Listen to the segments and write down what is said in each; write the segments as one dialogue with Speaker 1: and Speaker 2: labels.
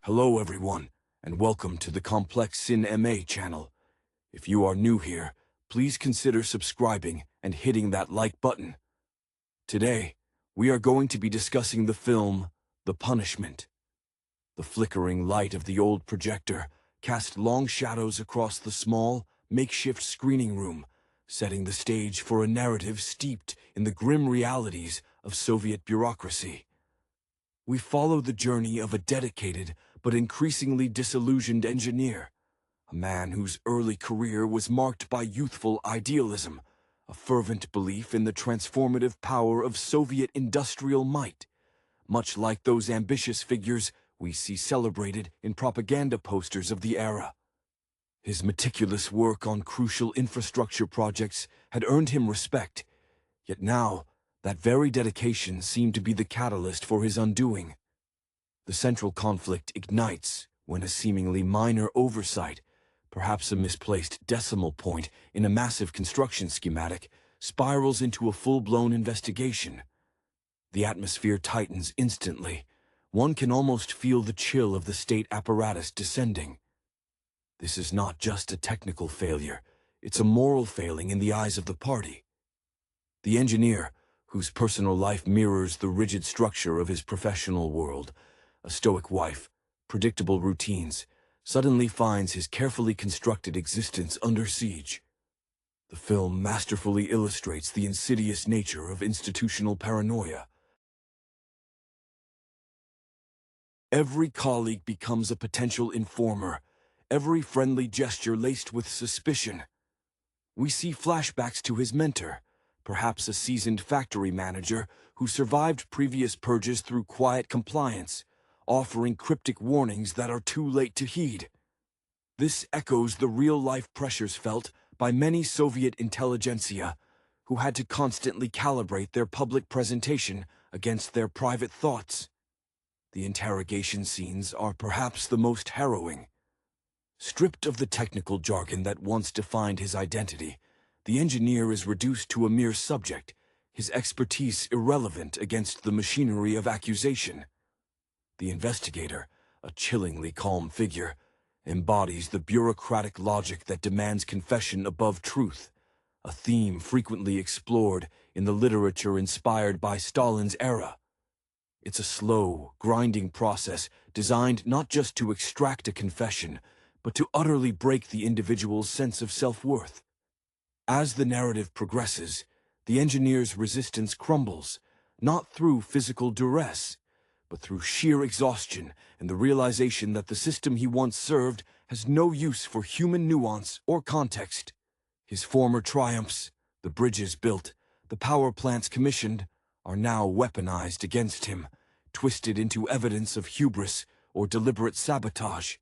Speaker 1: Hello everyone, and welcome to the Complex Cine channel. If you are new here, please consider subscribing and hitting that like button. Today, we are going to be discussing the film, The Punishment. The flickering light of the old projector cast long shadows across the small, makeshift screening room, setting the stage for a narrative steeped in the grim realities of Soviet bureaucracy. We follow the journey of a dedicated but increasingly disillusioned engineer, a man whose early career was marked by youthful idealism, a fervent belief in the transformative power of Soviet industrial might, much like those ambitious figures we see celebrated in propaganda posters of the era. His meticulous work on crucial infrastructure projects had earned him respect, yet now that very dedication seemed to be the catalyst for his undoing. The central conflict ignites when a seemingly minor oversight, perhaps a misplaced decimal point in a massive construction schematic, spirals into a full-blown investigation. The atmosphere tightens instantly. One can almost feel the chill of the state apparatus descending. This is not just a technical failure, it's a moral failing in the eyes of the party. The engineer, whose personal life mirrors the rigid structure of his professional world, a stoic wife, predictable routines, suddenly finds his carefully constructed existence under siege. The film masterfully illustrates the insidious nature of institutional paranoia. Every colleague becomes a potential informer, every friendly gesture laced with suspicion. We see flashbacks to his mentor, perhaps a seasoned factory manager who survived previous purges through quiet compliance, offering cryptic warnings that are too late to heed. This echoes the real-life pressures felt by many Soviet intelligentsia, who had to constantly calibrate their public presentation against their private thoughts. The interrogation scenes are perhaps the most harrowing. Stripped of the technical jargon that once defined his identity, the engineer is reduced to a mere subject, his expertise irrelevant against the machinery of accusation. The investigator, a chillingly calm figure, embodies the bureaucratic logic that demands confession above truth, a theme frequently explored in the literature inspired by Stalin's era. It's a slow, grinding process designed not just to extract a confession, but to utterly break the individual's sense of self-worth. As the narrative progresses, the engineer's resistance crumbles, not through physical duress, but through sheer exhaustion and the realization that the system he once served has no use for human nuance or context. His former triumphs, the bridges built, the power plants commissioned, are now weaponized against him, twisted into evidence of hubris or deliberate sabotage.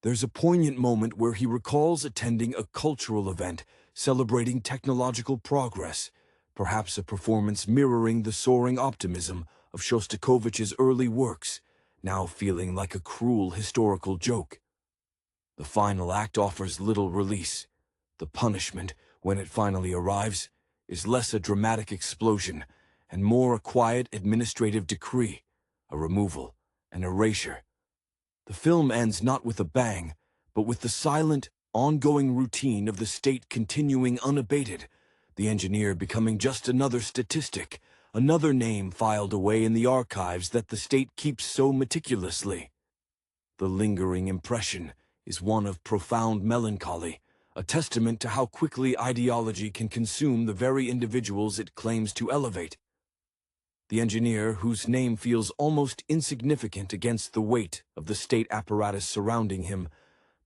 Speaker 1: There's a poignant moment where he recalls attending a cultural event celebrating technological progress, perhaps a performance mirroring the soaring optimism of Shostakovich's early works, now feeling like a cruel historical joke. The final act offers little release. The punishment, when it finally arrives, is less a dramatic explosion and more a quiet administrative decree, a removal, an erasure. The film ends not with a bang, but with the silent, ongoing routine of the state continuing unabated, the engineer becoming just another statistic, another name filed away in the archives that the state keeps so meticulously. The lingering impression is one of profound melancholy, a testament to how quickly ideology can consume the very individuals it claims to elevate. The engineer, whose name feels almost insignificant against the weight of the state apparatus surrounding him,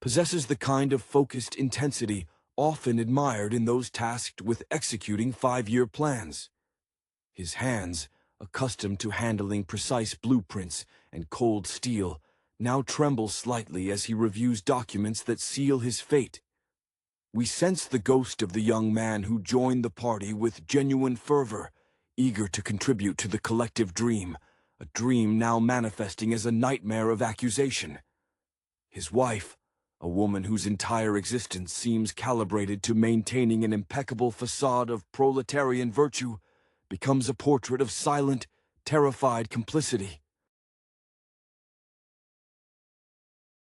Speaker 1: possesses the kind of focused intensity often admired in those tasked with executing 5-year plans. His hands, accustomed to handling precise blueprints and cold steel, now tremble slightly as he reviews documents that seal his fate. We sense the ghost of the young man who joined the party with genuine fervor, eager to contribute to the collective dream, a dream now manifesting as a nightmare of accusation. His wife, a woman whose entire existence seems calibrated to maintaining an impeccable facade of proletarian virtue, becomes a portrait of silent, terrified complicity.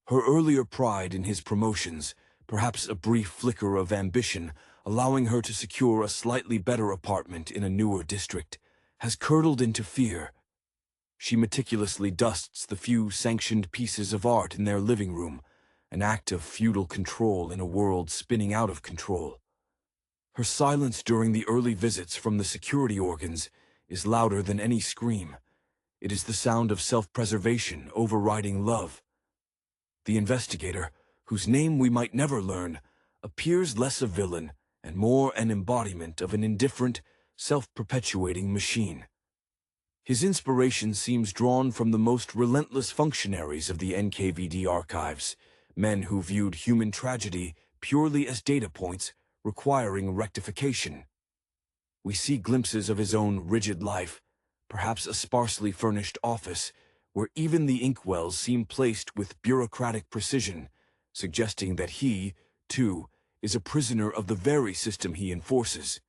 Speaker 1: Her earlier pride in his promotions, perhaps a brief flicker of ambition, allowing her to secure a slightly better apartment in a newer district, has curdled into fear. She meticulously dusts the few sanctioned pieces of art in their living room, an act of feudal control in a world spinning out of control. Her silence during the early visits from the security organs is louder than any scream. It is the sound of self-preservation overriding love. The investigator, whose name we might never learn, appears less a villain and more an embodiment of an indifferent, self-perpetuating machine. His inspiration seems drawn from the most relentless functionaries of the NKVD archives, men who viewed human tragedy purely as data points requiring rectification. We see glimpses of his own rigid life, perhaps a sparsely furnished office, where even the inkwells seem placed with bureaucratic precision, suggesting that he, too, is a prisoner of the very system he enforces.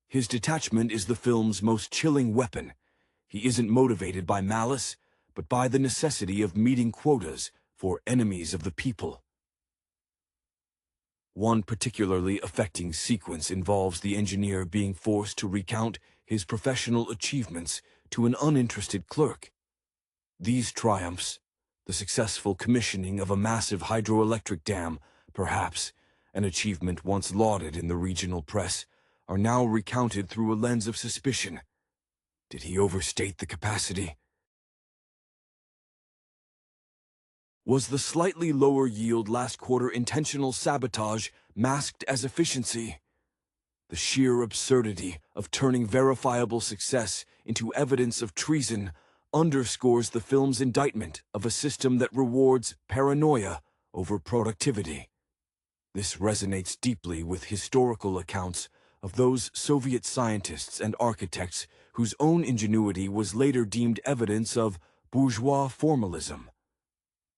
Speaker 1: His detachment is the film's most chilling weapon. He isn't motivated by malice, but by the necessity of meeting quotas for enemies of the people. One particularly affecting sequence involves the engineer being forced to recount his professional achievements to an uninterested clerk. These triumphs, the successful commissioning of a massive hydroelectric dam, perhaps, an achievement once lauded in the regional press, are now recounted through a lens of suspicion. Did he overstate the capacity? Was the slightly lower yield last quarter intentional sabotage masked as efficiency? The sheer absurdity of turning verifiable success into evidence of treason underscores the film's indictment of a system that rewards paranoia over productivity. This resonates deeply with historical accounts of those Soviet scientists and architects whose own ingenuity was later deemed evidence of bourgeois formalism.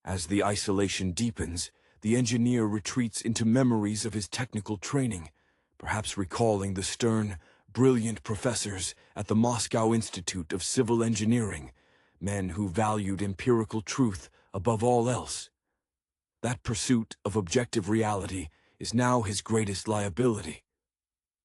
Speaker 1: As the isolation deepens, the engineer retreats into memories of his technical training, perhaps recalling the stern, brilliant professors at the Moscow Institute of Civil Engineering, men who valued empirical truth above all else. That pursuit of objective reality is now his greatest liability.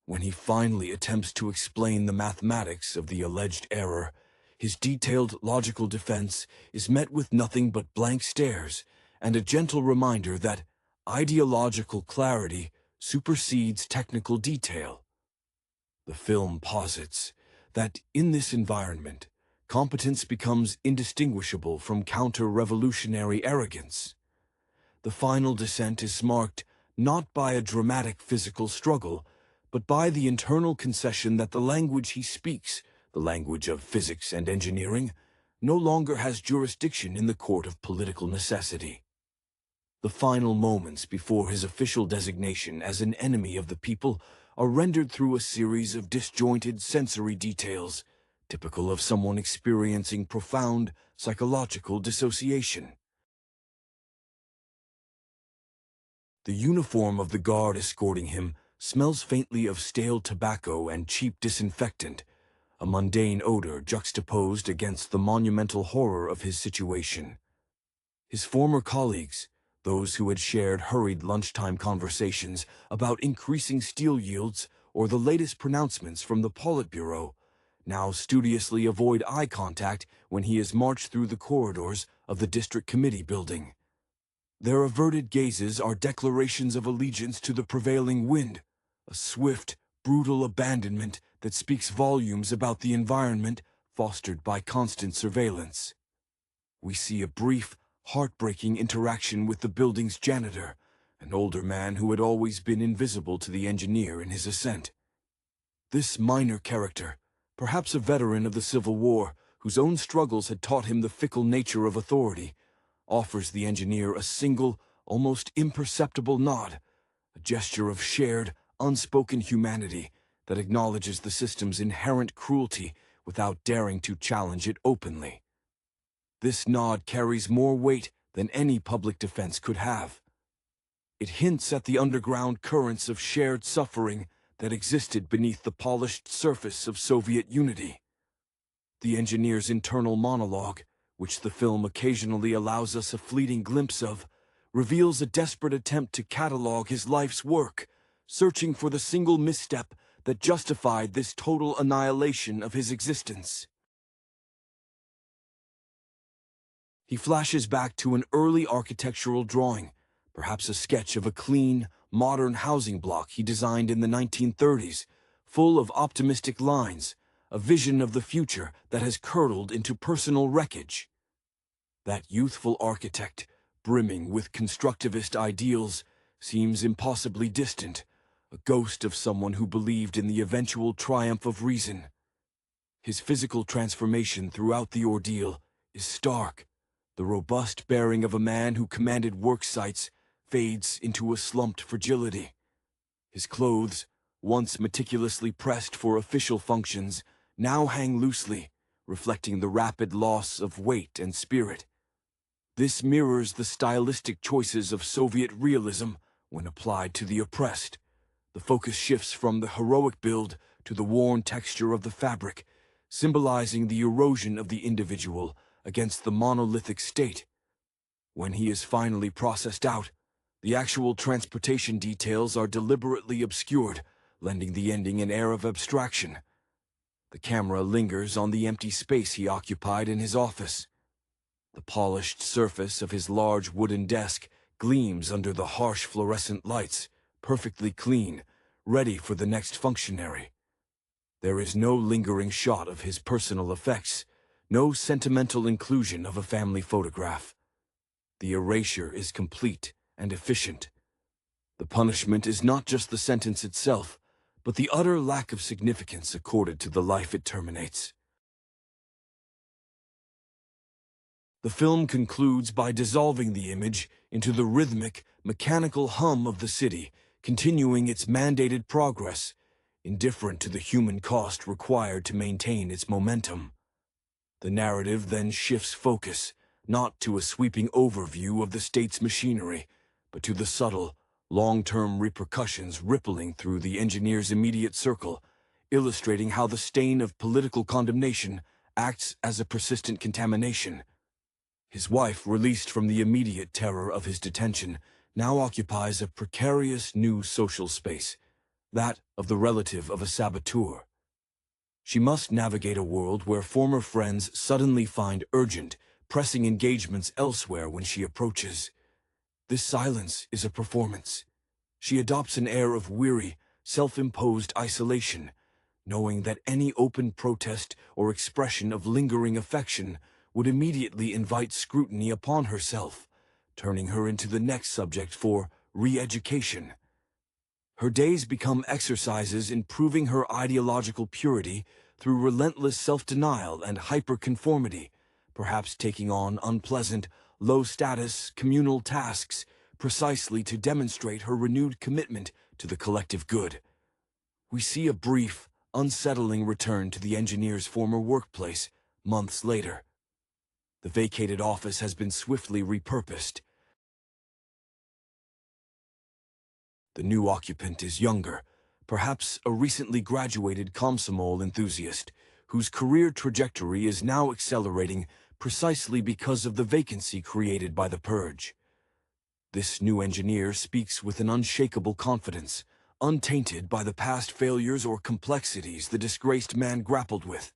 Speaker 1: When he finally attempts to explain the mathematics of the alleged error, his detailed logical defense is met with nothing but blank stares and a gentle reminder that ideological clarity supersedes technical detail. The film posits that in this environment, competence becomes indistinguishable from counter-revolutionary arrogance. The final descent is marked not by a dramatic physical struggle, but by the internal concession that the language he speaks, the language of physics and engineering, no longer has jurisdiction in the court of political necessity. The final moments before his official designation as an enemy of the people are rendered through a series of disjointed sensory details, typical of someone experiencing profound psychological dissociation. The uniform of the guard escorting him smells faintly of stale tobacco and cheap disinfectant, a mundane odor juxtaposed against the monumental horror of his situation. His former colleagues, those who had shared hurried lunchtime conversations about increasing steel yields or the latest pronouncements from the Politburo, now studiously avoid eye contact when he is marched through the corridors of the district committee building. Their averted gazes are declarations of allegiance to the prevailing wind, a swift, brutal abandonment that speaks volumes about the environment fostered by constant surveillance. We see a brief, heartbreaking interaction with the building's janitor, an older man who had always been invisible to the engineer in his ascent. This minor character, perhaps a veteran of the Civil War, whose own struggles had taught him the fickle nature of authority, offers the engineer a single, almost imperceptible nod, a gesture of shared, unspoken humanity that acknowledges the system's inherent cruelty without daring to challenge it openly. This nod carries more weight than any public defense could have. It hints at the underground currents of shared suffering that existed beneath the polished surface of Soviet unity. The engineer's internal monologue, which the film occasionally allows us a fleeting glimpse of, reveals a desperate attempt to catalog his life's work, searching for the single misstep that justified this total annihilation of his existence. He flashes back to an early architectural drawing, perhaps a sketch of a clean, modern housing block he designed in the 1930s, full of optimistic lines, a vision of the future that has curdled into personal wreckage. That youthful architect, brimming with constructivist ideals, seems impossibly distant, a ghost of someone who believed in the eventual triumph of reason. His physical transformation throughout the ordeal is stark. The robust bearing of a man who commanded work sites fades into a slumped fragility. His clothes, once meticulously pressed for official functions, now hang loosely, reflecting the rapid loss of weight and spirit. This mirrors the stylistic choices of Soviet realism when applied to the oppressed. The focus shifts from the heroic build to the worn texture of the fabric, symbolizing the erosion of the individual against the monolithic state. When he is finally processed out, the actual transportation details are deliberately obscured, lending the ending an air of abstraction. The camera lingers on the empty space he occupied in his office. The polished surface of his large wooden desk gleams under the harsh fluorescent lights, perfectly clean, ready for the next functionary. There is no lingering shot of his personal effects, no sentimental inclusion of a family photograph. The erasure is complete and efficient. The punishment is not just the sentence itself, but the utter lack of significance accorded to the life it terminates. The film concludes by dissolving the image into the rhythmic, mechanical hum of the city, continuing its mandated progress, indifferent to the human cost required to maintain its momentum. The narrative then shifts focus, not to a sweeping overview of the state's machinery, but to the subtle, long-term repercussions rippling through the engineer's immediate circle, illustrating how the stain of political condemnation acts as a persistent contamination. His wife, released from the immediate terror of his detention, now occupies a precarious new social space, that of the relative of a saboteur. She must navigate a world where former friends suddenly find urgent, pressing engagements elsewhere when she approaches. This silence is a performance. She adopts an air of weary, self-imposed isolation, knowing that any open protest or expression of lingering affection would immediately invite scrutiny upon herself, turning her into the next subject for re-education. Her days become exercises in proving her ideological purity through relentless self-denial and hyper-conformity, perhaps taking on unpleasant, low-status communal tasks precisely to demonstrate her renewed commitment to the collective good. We see a brief, unsettling return to the engineer's former workplace months later. The vacated office has been swiftly repurposed. The new occupant is younger, perhaps a recently graduated Komsomol enthusiast, whose career trajectory is now accelerating precisely because of the vacancy created by the purge. This new engineer speaks with an unshakable confidence, untainted by the past failures or complexities the disgraced man grappled with.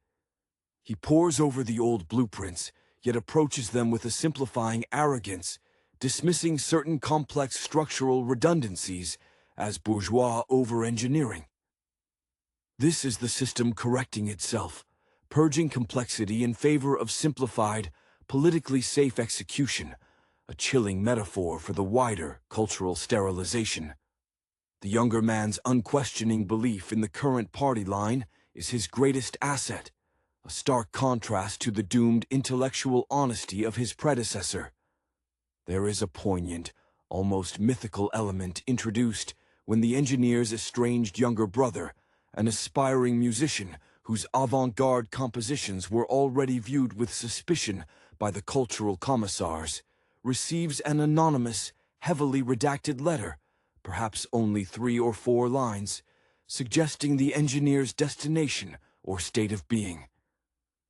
Speaker 1: He pores over the old blueprints, yet approaches them with a simplifying arrogance, dismissing certain complex structural redundancies as bourgeois over-engineering. This is the system correcting itself, purging complexity in favor of simplified, politically safe execution, a chilling metaphor for the wider cultural sterilization. The younger man's unquestioning belief in the current party line is his greatest asset, a stark contrast to the doomed intellectual honesty of his predecessor. There is a poignant, almost mythical element introduced when the engineer's estranged younger brother, an aspiring musician whose avant-garde compositions were already viewed with suspicion by the cultural commissars, receives an anonymous, heavily redacted letter, perhaps only 3 or 4 lines, suggesting the engineer's destination or state of being.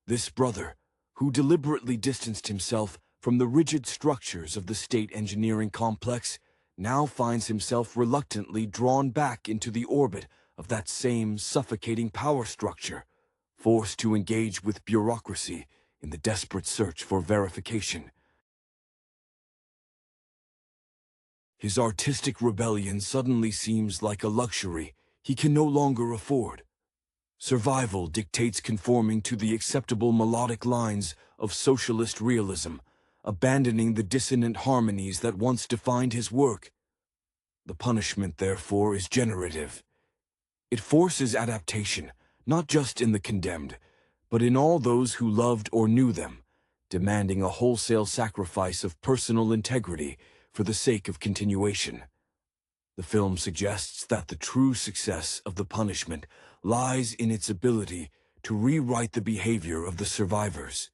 Speaker 1: This brother, who deliberately distanced himself from the rigid structures of the state engineering complex, now finds himself reluctantly drawn back into the orbit of that same suffocating power structure, forced to engage with bureaucracy in the desperate search for verification. His artistic rebellion suddenly seems like a luxury he can no longer afford. Survival dictates conforming to the acceptable melodic lines of socialist realism, abandoning the dissonant harmonies that once defined his work. The punishment, therefore, is generative. It forces adaptation, not just in the condemned, but in all those who loved or knew them, demanding a wholesale sacrifice of personal integrity for the sake of continuation. The film suggests that the true success of the punishment lies in its ability to rewrite the behavior of the survivors.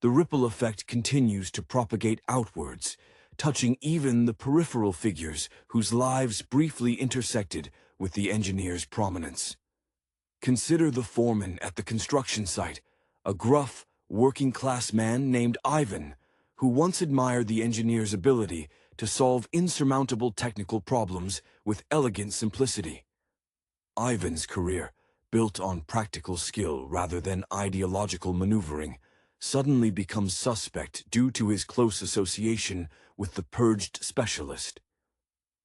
Speaker 1: The ripple effect continues to propagate outwards, touching even the peripheral figures whose lives briefly intersected with the engineer's prominence. Consider the foreman at the construction site, a gruff, working-class man named Ivan, who once admired the engineer's ability to solve insurmountable technical problems with elegant simplicity. Ivan's career, built on practical skill rather than ideological maneuvering, suddenly becomes suspect due to his close association with the purged specialist.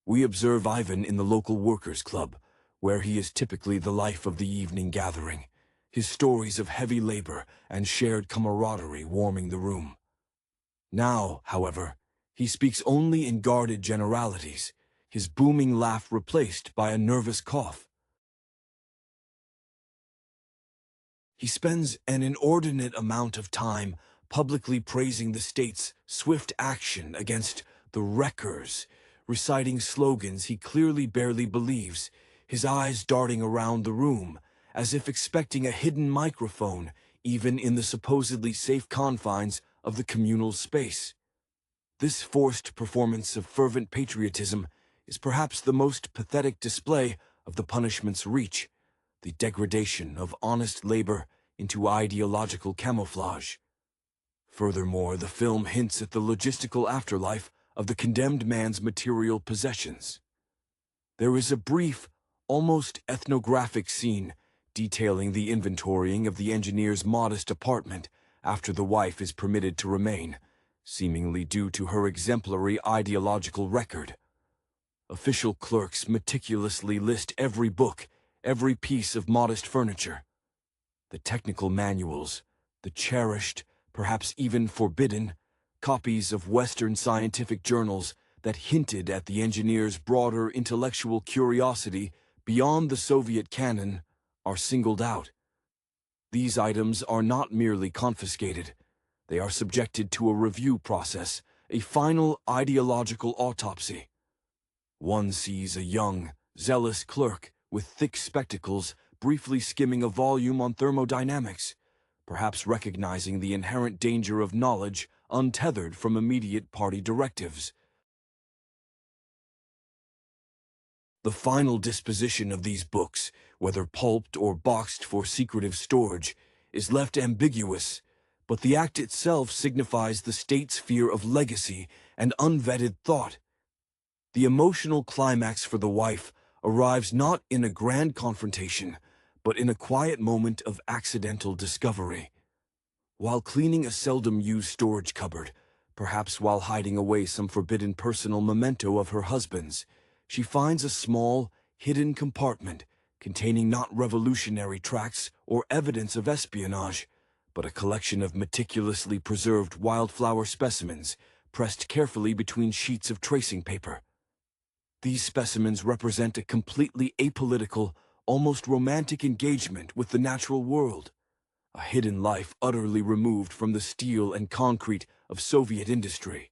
Speaker 1: We observe Ivan in the local workers' club, where he is typically the life of the evening gathering, his stories of heavy labor and shared camaraderie warming the room. Now, however, he speaks only in guarded generalities, his booming laugh replaced by a nervous cough. He spends an inordinate amount of time publicly praising the state's swift action against the wreckers, reciting slogans he clearly barely believes, his eyes darting around the room, as if expecting a hidden microphone, even in the supposedly safe confines of the communal space. This forced performance of fervent patriotism is perhaps the most pathetic display of the punishment's reach, the degradation of honest labor into ideological camouflage. Furthermore, the film hints at the logistical afterlife of the condemned man's material possessions. There is a brief, almost ethnographic scene detailing the inventorying of the engineer's modest apartment after the wife is permitted to remain, seemingly due to her exemplary ideological record. Official clerks meticulously list every book, every piece of modest furniture. The technical manuals, the cherished, perhaps even forbidden, copies of Western scientific journals that hinted at the engineer's broader intellectual curiosity beyond the Soviet canon, are singled out. These items are not merely confiscated. They are subjected to a review process, a final ideological autopsy. One sees a young, zealous clerk with thick spectacles briefly skimming a volume on thermodynamics, perhaps recognizing the inherent danger of knowledge untethered from immediate party directives. The final disposition of these books, whether pulped or boxed for secretive storage, is left ambiguous, but the act itself signifies the state's fear of legacy and unvetted thought. The emotional climax for the wife arrives not in a grand confrontation, but in a quiet moment of accidental discovery. While cleaning a seldom-used storage cupboard, perhaps while hiding away some forbidden personal memento of her husband's, she finds a small, hidden compartment containing not revolutionary tracts or evidence of espionage, but a collection of meticulously preserved wildflower specimens pressed carefully between sheets of tracing paper. These specimens represent a completely apolitical, almost romantic engagement with the natural world, a hidden life utterly removed from the steel and concrete of Soviet industry.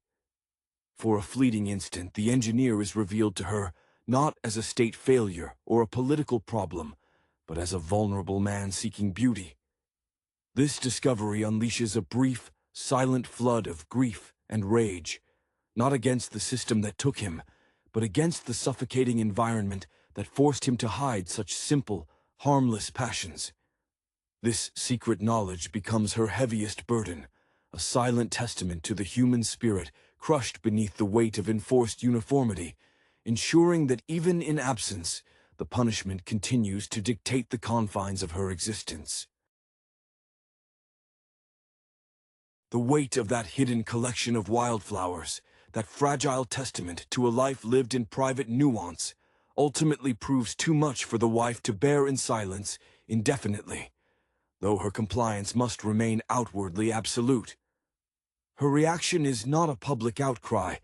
Speaker 1: For a fleeting instant, the engineer is revealed to her not as a state failure or a political problem, but as a vulnerable man seeking beauty. This discovery unleashes a brief, silent flood of grief and rage, not against the system that took him, but against the suffocating environment that forced him to hide such simple, harmless passions. This secret knowledge becomes her heaviest burden, a silent testament to the human spirit crushed beneath the weight of enforced uniformity, ensuring that even in absence, the punishment continues to dictate the confines of her existence. The weight of that hidden collection of wildflowers, that fragile testament to a life lived in private nuance, ultimately proves too much for the wife to bear in silence indefinitely, though her compliance must remain outwardly absolute. Her reaction is not a public outcry,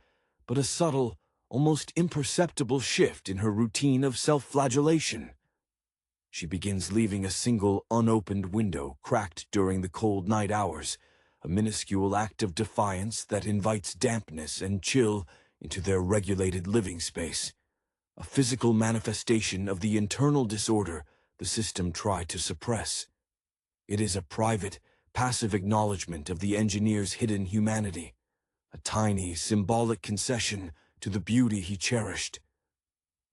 Speaker 1: but a subtle, almost imperceptible shift in her routine of self-flagellation. She begins leaving a single unopened window cracked during the cold night hours, a minuscule act of defiance that invites dampness and chill into their regulated living space, a physical manifestation of the internal disorder the system tried to suppress. It is a private, passive acknowledgement of the engineer's hidden humanity, a tiny, symbolic concession to the beauty he cherished.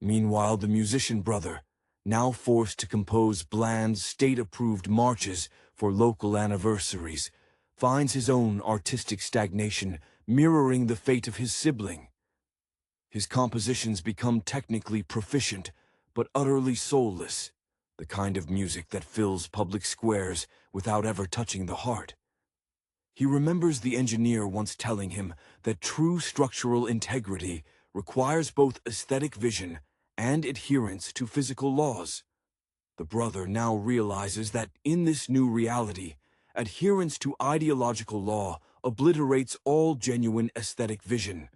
Speaker 1: Meanwhile, the musician brother, now forced to compose bland, state-approved marches for local anniversaries, finds his own artistic stagnation mirroring the fate of his sibling. His compositions become technically proficient, but utterly soulless, the kind of music that fills public squares without ever touching the heart. He remembers the engineer once telling him that true structural integrity requires both aesthetic vision and adherence to physical laws. The brother now realizes that in this new reality, adherence to ideological law obliterates all genuine aesthetic vision.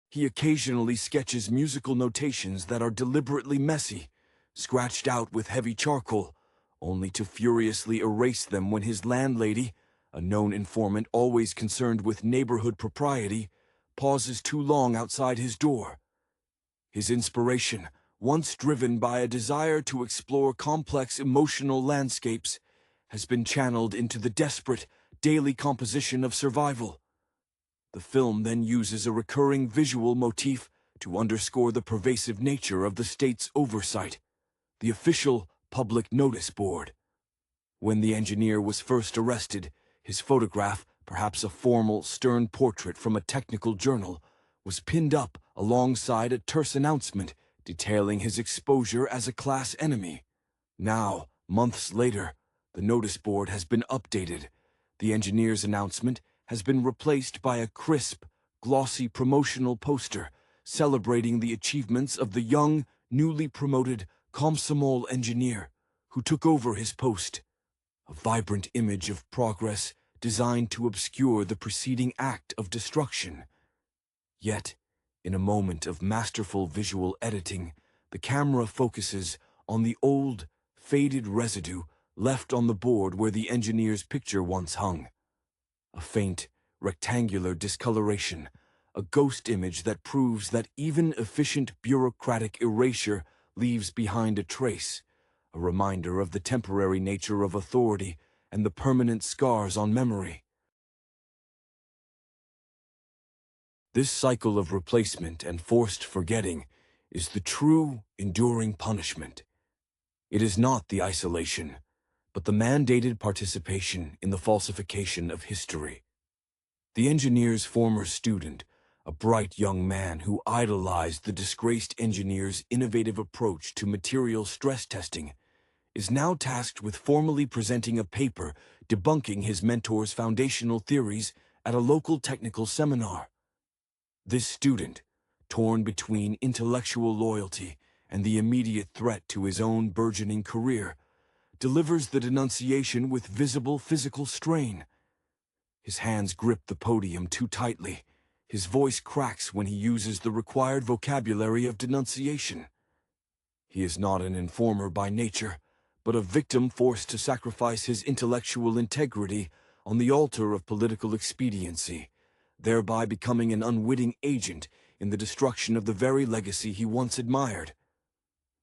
Speaker 1: He occasionally sketches musical notations that are deliberately messy, scratched out with heavy charcoal, only to furiously erase them when his landlady, a known informant always concerned with neighborhood propriety, pauses too long outside his door. His inspiration, once driven by a desire to explore complex emotional landscapes, has been channeled into the desperate, daily composition of survival. The film then uses a recurring visual motif to underscore the pervasive nature of the state's oversight, the official public notice board. When the engineer was first arrested, his photograph, perhaps a formal, stern portrait from a technical journal, was pinned up alongside a terse announcement detailing his exposure as a class enemy. Now, months later, the notice board has been updated. The engineer's announcement has been replaced by a crisp, glossy promotional poster celebrating the achievements of the young, newly promoted Komsomol engineer who took over his post. A vibrant image of progress designed to obscure the preceding act of destruction. Yet, in a moment of masterful visual editing, the camera focuses on the old, faded residue left on the board where the engineer's picture once hung. A faint, rectangular discoloration, a ghost image that proves that even efficient bureaucratic erasure leaves behind a trace, a reminder of the temporary nature of authority and the permanent scars on memory. This cycle of replacement and forced forgetting is the true, enduring punishment. It is not the isolation, but the mandated participation in the falsification of history. The engineer's former student, a bright young man who idolized the disgraced engineer's innovative approach to material stress testing, is now tasked with formally presenting a paper debunking his mentor's foundational theories at a local technical seminar. This student, torn between intellectual loyalty and the immediate threat to his own burgeoning career, delivers the denunciation with visible physical strain. His hands grip the podium too tightly. His voice cracks when he uses the required vocabulary of denunciation. He is not an informer by nature, but a victim forced to sacrifice his intellectual integrity on the altar of political expediency, thereby becoming an unwitting agent in the destruction of the very legacy he once admired.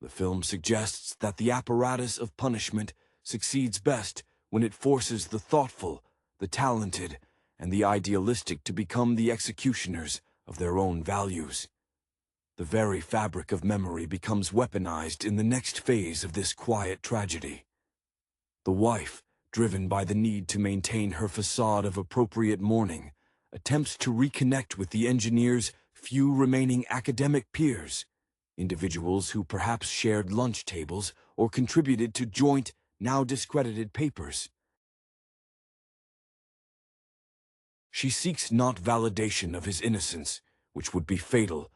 Speaker 1: The film suggests that the apparatus of punishment succeeds best when it forces the thoughtful, the talented, and the idealistic to become the executioners of their own values. The very fabric of memory becomes weaponized in the next phase of this quiet tragedy. The wife, driven by the need to maintain her facade of appropriate mourning, attempts to reconnect with the engineer's few remaining academic peers, individuals who perhaps shared lunch tables or contributed to joint, now discredited papers. She seeks not validation of his innocence, which would be fatal,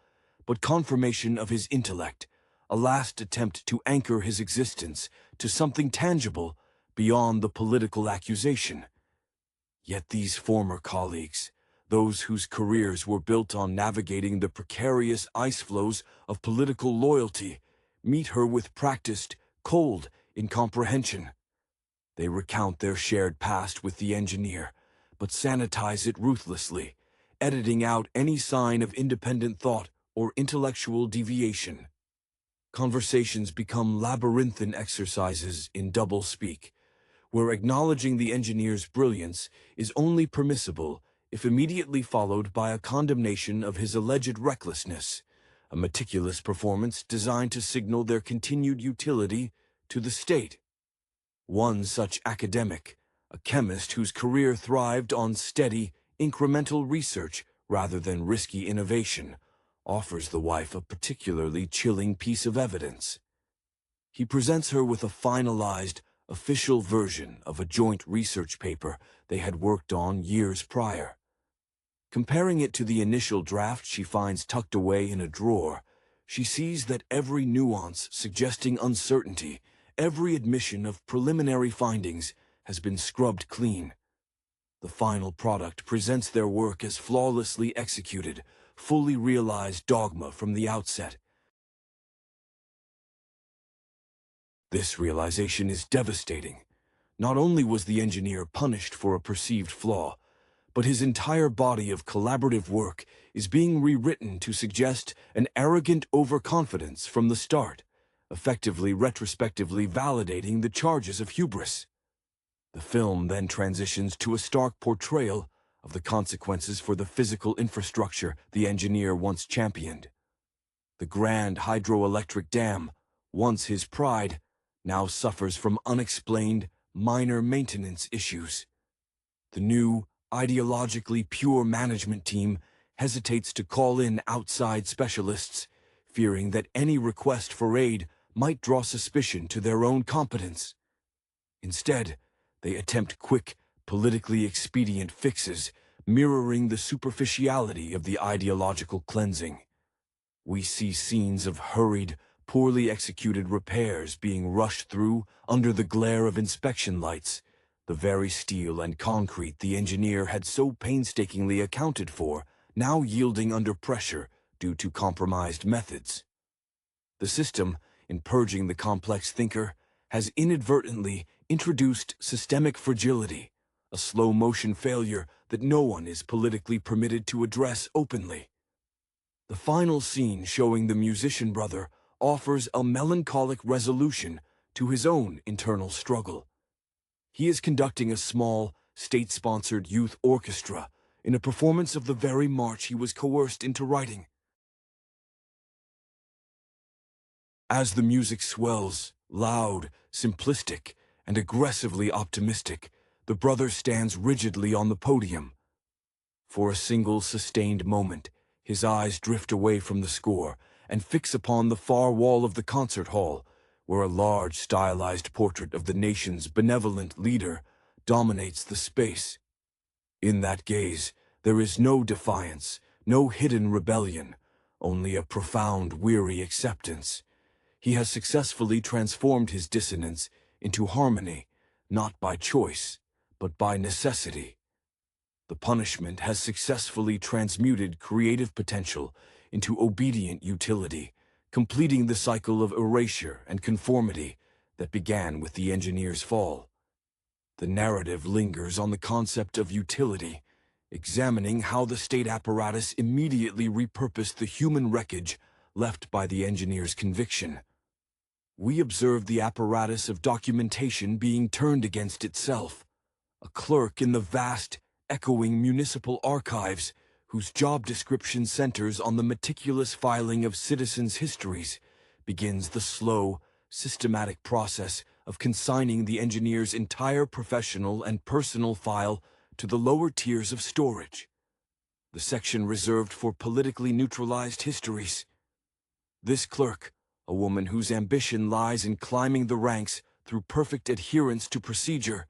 Speaker 1: but confirmation of his intellect, a last attempt to anchor his existence to something tangible beyond the political accusation. Yet these former colleagues, those whose careers were built on navigating the precarious ice flows of political loyalty, meet her with practiced, cold incomprehension. They recount their shared past with the engineer, but sanitize it ruthlessly, editing out any sign of independent thought or intellectual deviation. Conversations become labyrinthine exercises in double-speak, where acknowledging the engineer's brilliance is only permissible if immediately followed by a condemnation of his alleged recklessness, a meticulous performance designed to signal their continued utility to the state. One such academic, a chemist whose career thrived on steady, incremental research rather than risky innovation, offers the wife a particularly chilling piece of evidence. He presents her with a finalized, official version of a joint research paper they had worked on years prior. Comparing it to the initial draft she finds tucked away in a drawer, she sees that every nuance suggesting uncertainty, every admission of preliminary findings, has been scrubbed clean. The final product presents their work as flawlessly executed, fully realized dogma from the outset. This realization is devastating. Not only was the engineer punished for a perceived flaw, but his entire body of collaborative work is being rewritten to suggest an arrogant overconfidence from the start, effectively retrospectively validating the charges of hubris. The film then transitions to a stark portrayal of the consequences for the physical infrastructure the engineer once championed. The grand hydroelectric dam, once his pride, now suffers from unexplained, minor maintenance issues. The new, ideologically pure management team hesitates to call in outside specialists, fearing that any request for aid might draw suspicion to their own competence. Instead, they attempt quick, politically expedient fixes, mirroring the superficiality of the ideological cleansing. We see scenes of hurried, poorly executed repairs being rushed through under the glare of inspection lights, the very steel and concrete the engineer had so painstakingly accounted for, now yielding under pressure due to compromised methods. The system, in purging the complex thinker, has inadvertently introduced systemic fragility, a slow-motion failure that no one is politically permitted to address openly. The final scene showing the musician brother offers a melancholic resolution to his own internal struggle. He is conducting a small, state-sponsored youth orchestra in a performance of the very march he was coerced into writing. As the music swells, loud, simplistic, and aggressively optimistic, the brother stands rigidly on the podium. For a single sustained moment, his eyes drift away from the score and fix upon the far wall of the concert hall, where a large stylized portrait of the nation's benevolent leader dominates the space. In that gaze, there is no defiance, no hidden rebellion, only a profound, weary acceptance. He has successfully transformed his dissonance into harmony, not by choice, but by necessity. The punishment has successfully transmuted creative potential into obedient utility, completing the cycle of erasure and conformity that began with the engineer's fall. The narrative lingers on the concept of utility, examining how the state apparatus immediately repurposed the human wreckage left by the engineer's conviction. We observe the apparatus of documentation being turned against itself. A clerk in the vast, echoing municipal archives, whose job description centers on the meticulous filing of citizens' histories, begins the slow, systematic process of consigning the engineer's entire professional and personal file to the lower tiers of storage, the section reserved for politically neutralized histories. This clerk, a woman whose ambition lies in climbing the ranks through perfect adherence to procedure,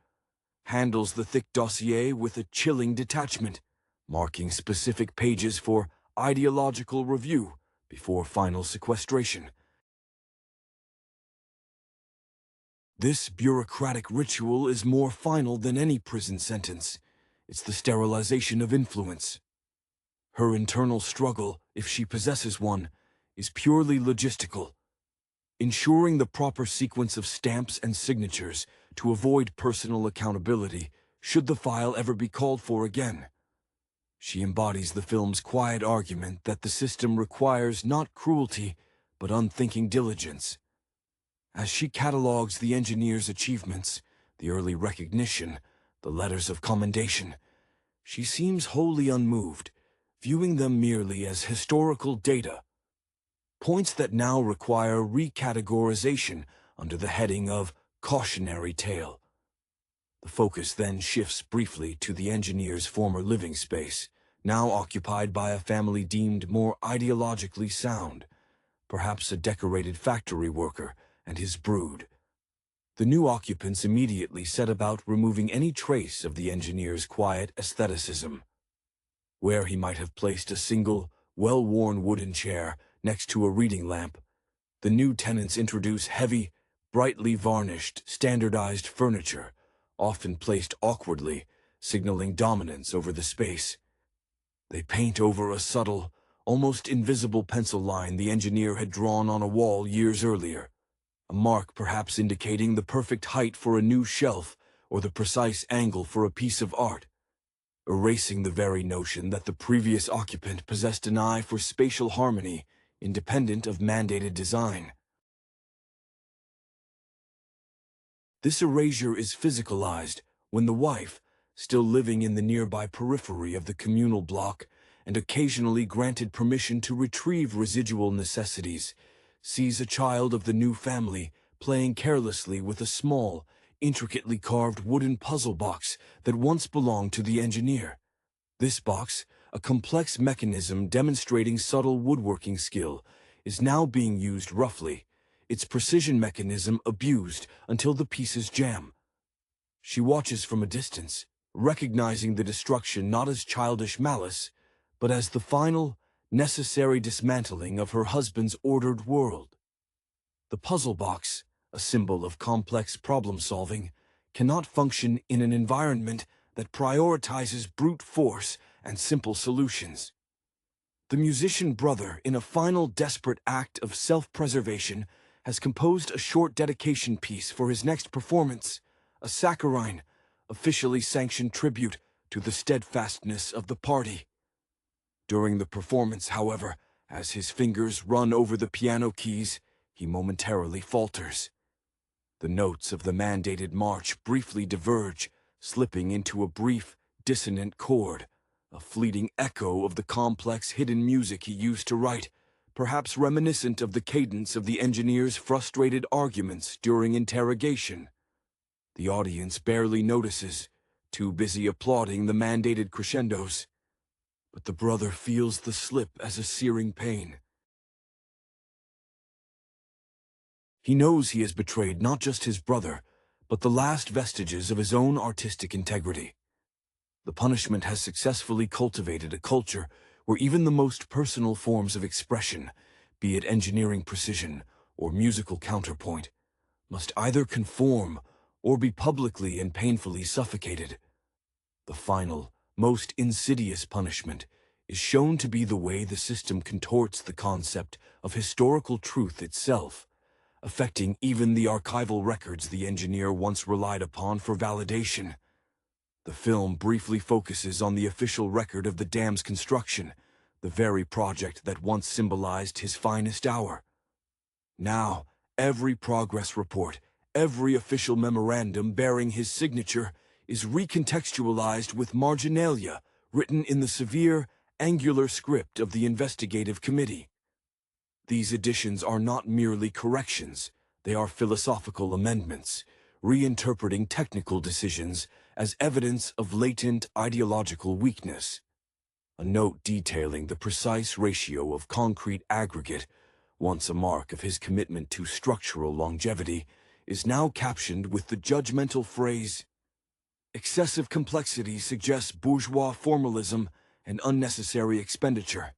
Speaker 1: handles the thick dossier with a chilling detachment, marking specific pages for ideological review before final sequestration. This bureaucratic ritual is more final than any prison sentence. It's the sterilization of influence. Her internal struggle, if she possesses one, is purely logistical, ensuring the proper sequence of stamps and signatures to avoid personal accountability should the file ever be called for again. She embodies the film's quiet argument that the system requires not cruelty, but unthinking diligence. As she catalogues the engineer's achievements, the early recognition, the letters of commendation, she seems wholly unmoved, viewing them merely as historical data, points that now require recategorization under the heading of cautionary tale. The focus then shifts briefly to the engineer's former living space, now occupied by a family deemed more ideologically sound, perhaps a decorated factory worker and his brood. The new occupants immediately set about removing any trace of the engineer's quiet aestheticism. Where he might have placed a single, well-worn wooden chair next to a reading lamp, the new tenants introduce heavy, brightly varnished, standardized furniture, often placed awkwardly, signaling dominance over the space. They paint over a subtle, almost invisible pencil line the engineer had drawn on a wall years earlier, a mark perhaps indicating the perfect height for a new shelf or the precise angle for a piece of art, erasing the very notion that the previous occupant possessed an eye for spatial harmony independent of mandated design. This erasure is physicalized when the wife, still living in the nearby periphery of the communal block and occasionally granted permission to retrieve residual necessities, sees a child of the new family playing carelessly with a small, intricately carved wooden puzzle box that once belonged to the engineer. This box, a complex mechanism demonstrating subtle woodworking skill, is now being used roughly, its precision mechanism abused until the pieces jam. She watches from a distance, recognizing the destruction not as childish malice, but as the final, necessary dismantling of her husband's ordered world. The puzzle box, a symbol of complex problem-solving, cannot function in an environment that prioritizes brute force and simple solutions. The musician brother, in a final desperate act of self-preservation, has composed a short dedication piece for his next performance, a saccharine, officially sanctioned tribute to the steadfastness of the party. During the performance, however, as his fingers run over the piano keys, he momentarily falters. The notes of the mandated march briefly diverge, slipping into a brief, dissonant chord, a fleeting echo of the complex hidden music he used to write, perhaps reminiscent of the cadence of the engineer's frustrated arguments during interrogation. The audience barely notices, too busy applauding the mandated crescendos. But the brother feels the slip as a searing pain. He knows he has betrayed not just his brother, but the last vestiges of his own artistic integrity. The punishment has successfully cultivated a culture where even the most personal forms of expression, be it engineering precision or musical counterpoint, must either conform or be publicly and painfully suffocated. The final, most insidious punishment is shown to be the way the system contorts the concept of historical truth itself, affecting even the archival records the engineer once relied upon for validation. The film briefly focuses on the official record of the dam's construction, the very project that once symbolized his finest hour. Now, every progress report, every official memorandum bearing his signature is recontextualized with marginalia written in the severe, angular script of the investigative committee. These additions are not merely corrections, They are philosophical amendments, reinterpreting technical decisions as evidence of latent ideological weakness. A note detailing the precise ratio of concrete aggregate, once a mark of his commitment to structural longevity, is now captioned with the judgmental phrase, "Excessive complexity suggests bourgeois formalism and unnecessary expenditure."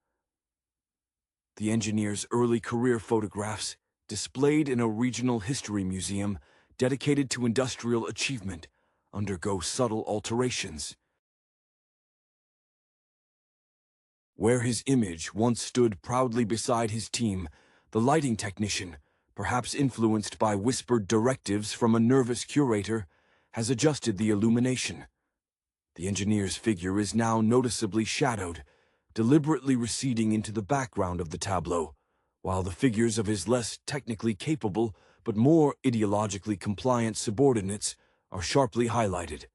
Speaker 1: The engineer's early career photographs, displayed in a regional history museum dedicated to industrial achievement, undergo subtle alterations. Where his image once stood proudly beside his team, the lighting technician, perhaps influenced by whispered directives from a nervous curator, has adjusted the illumination. The engineer's figure is now noticeably shadowed, deliberately receding into the background of the tableau, while the figures of his less technically capable but more ideologically compliant subordinates are sharply highlighted.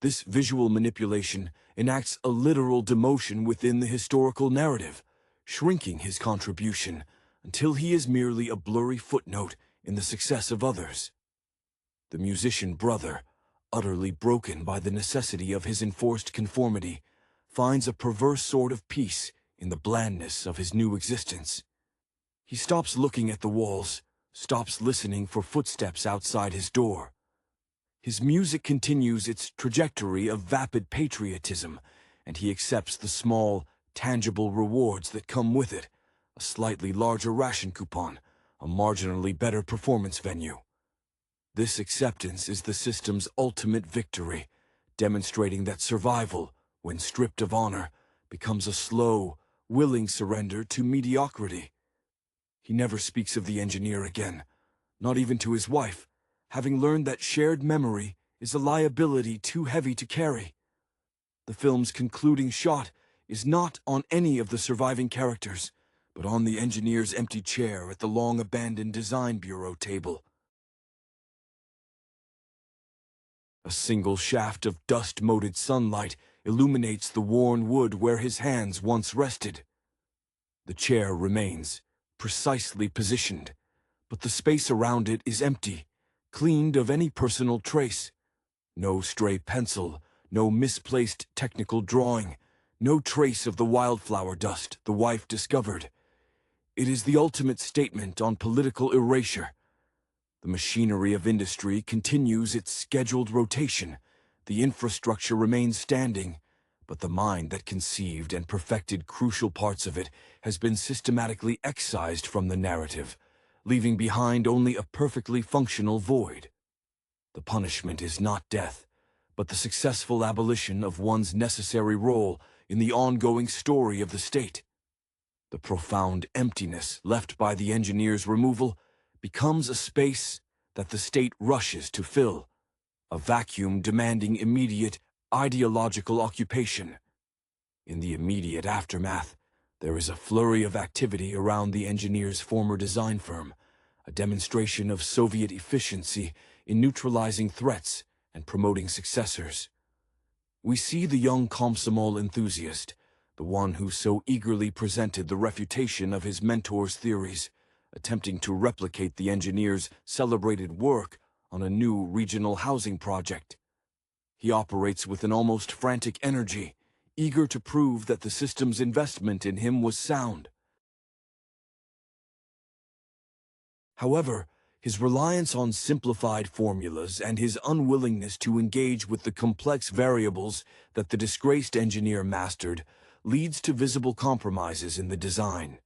Speaker 1: This visual manipulation enacts a literal demotion within the historical narrative, shrinking his contribution until he is merely a blurry footnote in the success of others. The musician brother, utterly broken by the necessity of his enforced conformity, finds a perverse sort of peace in the blandness of his new existence. He stops looking at the walls, stops listening for footsteps outside his door. His music continues its trajectory of vapid patriotism, and he accepts the small, tangible rewards that come with it: a slightly larger ration coupon, a marginally better performance venue. This acceptance is the system's ultimate victory, demonstrating that survival, when stripped of honor, becomes a slow, willing surrender to mediocrity. He never speaks of the engineer again, not even to his wife, having learned that shared memory is a liability too heavy to carry. The film's concluding shot is not on any of the surviving characters, but on the engineer's empty chair at the long-abandoned design bureau table. A single shaft of dust-moted sunlight illuminates the worn wood where his hands once rested. The chair remains, precisely positioned, but the space around it is empty, cleaned of any personal trace. No stray pencil, no misplaced technical drawing, no trace of the wildflower dust the wife discovered. It is the ultimate statement on political erasure. The machinery of industry continues its scheduled rotation. The infrastructure remains standing, but the mind that conceived and perfected crucial parts of it has been systematically excised from the narrative, leaving behind only a perfectly functional void. The punishment is not death, but the successful abolition of one's necessary role in the ongoing story of the state. The profound emptiness left by the engineer's removal becomes a space that the state rushes to fill, a vacuum demanding immediate ideological occupation. In the immediate aftermath, there is a flurry of activity around the engineer's former design firm, a demonstration of Soviet efficiency in neutralizing threats and promoting successors. We see the young Komsomol enthusiast, the one who so eagerly presented the refutation of his mentor's theories, attempting to replicate the engineer's celebrated work on a new regional housing project. He operates with an almost frantic energy, eager to prove that the system's investment in him was sound. However, his reliance on simplified formulas and his unwillingness to engage with the complex variables that the disgraced engineer mastered leads to visible compromises in the design.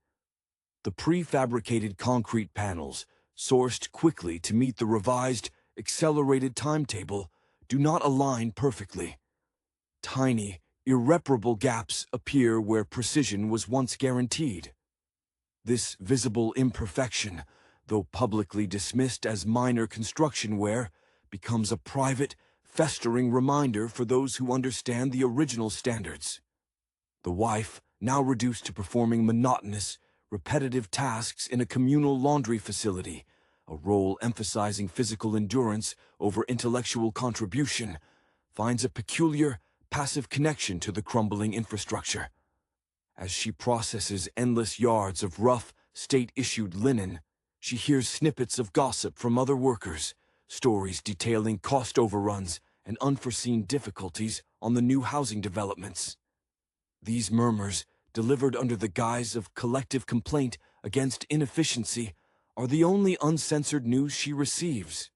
Speaker 1: The prefabricated concrete panels, sourced quickly to meet the revised, accelerated timetable, do not align perfectly. Tiny, irreparable gaps appear where precision was once guaranteed. This visible imperfection, though publicly dismissed as minor construction wear, becomes a private, festering reminder for those who understand the original standards. The wife, now reduced to performing monotonous, repetitive tasks in a communal laundry facility, a role emphasizing physical endurance over intellectual contribution, finds a peculiar, passive connection to the crumbling infrastructure. As she processes endless yards of rough, state-issued linen, She hears snippets of gossip from other workers, stories detailing cost overruns and unforeseen difficulties on the new housing developments. These murmurs, delivered under the guise of collective complaint against inefficiency, are the only uncensored news she receives.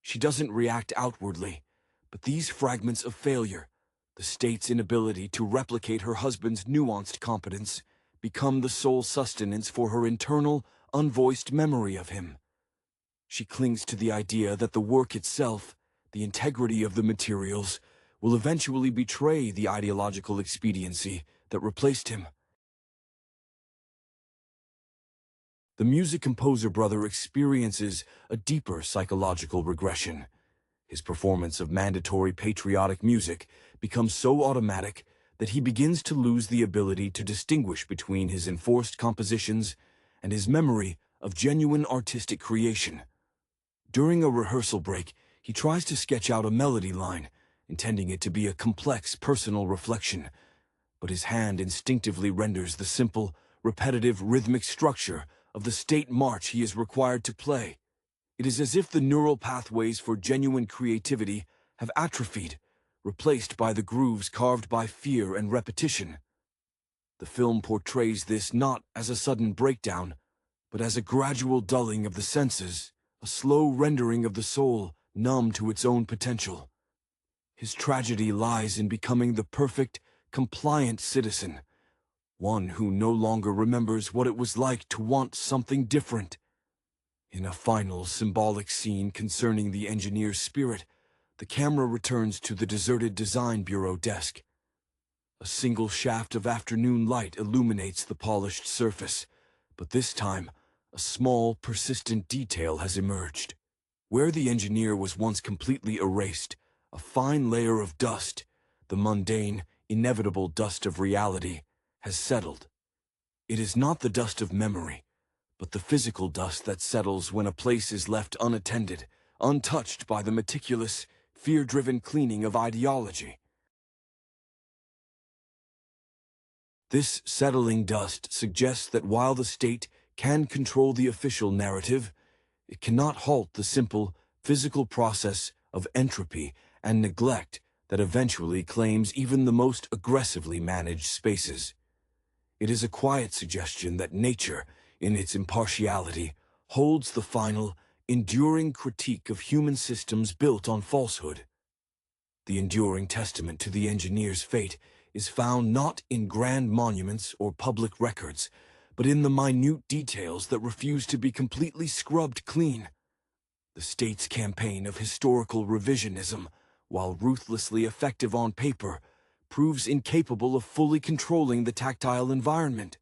Speaker 1: She doesn't react outwardly, but these fragments of failure, the state's inability to replicate her husband's nuanced competence, become the sole sustenance for her internal, unvoiced memory of him. She clings to the idea that the work itself, the integrity of the materials, will eventually betray the ideological expediency that replaced him. The music composer brother experiences a deeper psychological regression. His performance of mandatory patriotic music becomes so automatic that he begins to lose the ability to distinguish between his enforced compositions and his memory of genuine artistic creation. During a rehearsal break, he tries to sketch out a melody line, intending it to be a complex personal reflection, but his hand instinctively renders the simple, repetitive rhythmic structure of the state march he is required to play. It is as if the neural pathways for genuine creativity have atrophied, replaced by the grooves carved by fear and repetition. The film portrays this not as a sudden breakdown, but as a gradual dulling of the senses, a slow rendering of the soul numb to its own potential. His tragedy lies in becoming the perfect, compliant citizen, one who no longer remembers what it was like to want something different. In a final symbolic scene concerning the engineer's spirit, the camera returns to the deserted design bureau desk. A single shaft of afternoon light illuminates the polished surface, but this time, a small, persistent detail has emerged. Where the engineer was once completely erased, a fine layer of dust, the mundane, inevitable dust of reality, has settled. It is not the dust of memory, but the physical dust that settles when a place is left unattended, untouched by the meticulous, fear-driven cleaning of ideology. This settling dust suggests that while the state can control the official narrative, it cannot halt the simple, physical process of entropy and neglect that eventually claims even the most aggressively managed spaces. It is a quiet suggestion that nature, in its impartiality, holds the final, enduring critique of human systems built on falsehood. The enduring testament to the engineer's fate is found not in grand monuments or public records, but in the minute details that refuse to be completely scrubbed clean. The state's campaign of historical revisionism, while ruthlessly effective on paper, proves incapable of fully controlling the tactile environment.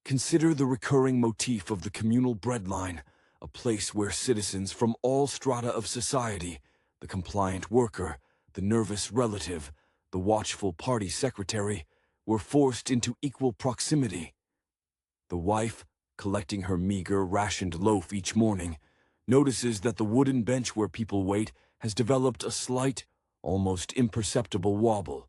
Speaker 1: Consider the recurring motif of the communal breadline, a place where citizens from all strata of society, the compliant worker, the nervous relative, the watchful party secretary, were forced into equal proximity. The wife, collecting her meager, rationed loaf each morning, notices that the wooden bench where people wait has developed a slight, almost imperceptible wobble.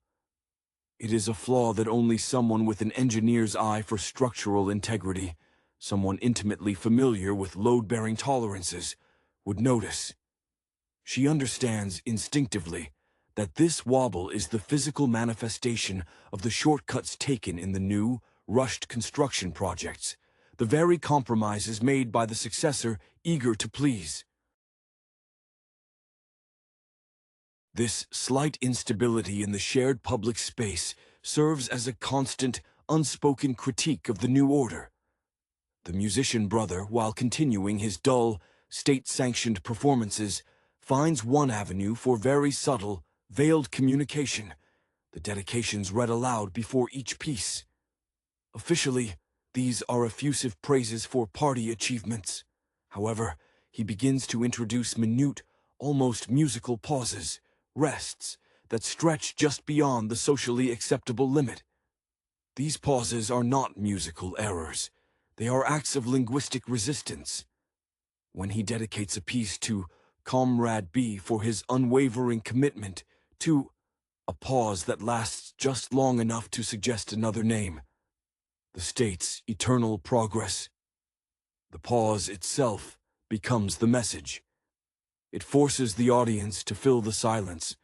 Speaker 1: It is a flaw that only someone with an engineer's eye for structural integrity, someone intimately familiar with load-bearing tolerances, would notice. She understands instinctively that this wobble is the physical manifestation of the shortcuts taken in the new, rushed construction projects, the very compromises made by the successor eager to please. This slight instability in the shared public space serves as a constant, unspoken critique of the new order. The musician brother, while continuing his dull, state-sanctioned performances, finds one avenue for very subtle, veiled communication, the dedications read aloud before each piece. Officially, these are effusive praises for party achievements. However, he begins to introduce minute, almost musical pauses, rests, that stretch just beyond the socially acceptable limit. These pauses are not musical errors. They are acts of linguistic resistance. When he dedicates a piece to Comrade B for his unwavering commitment to a pause that lasts just long enough to suggest another name, the state's eternal progress. The pause itself becomes the message. It forces the audience to fill the silence,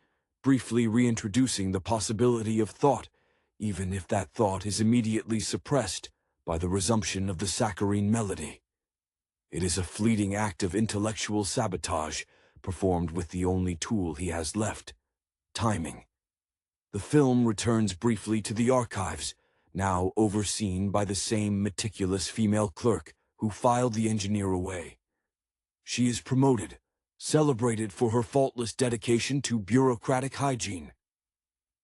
Speaker 1: briefly reintroducing the possibility of thought, even if that thought is immediately suppressed by the resumption of the saccharine melody. It is a fleeting act of intellectual sabotage, performed with the only tool he has left: timing. The film returns briefly to the archives, now overseen by the same meticulous female clerk who filed the engineer away. She is promoted, celebrated for her faultless dedication to bureaucratic hygiene.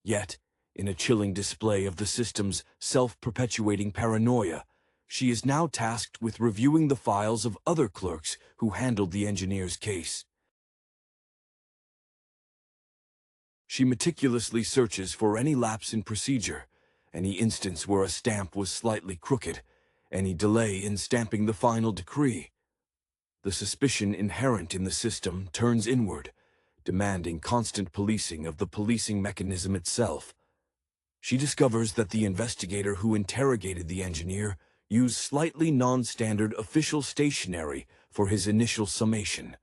Speaker 1: Yet, in a chilling display of the system's self-perpetuating paranoia, she is now tasked with reviewing the files of other clerks who handled the engineer's case. She meticulously searches for any lapse in procedure, any instance where a stamp was slightly crooked, any delay in stamping the final decree. The suspicion inherent in the system turns inward, demanding constant policing of the policing mechanism itself. She discovers that the investigator who interrogated the engineer used slightly non-standard official stationery for his initial summation.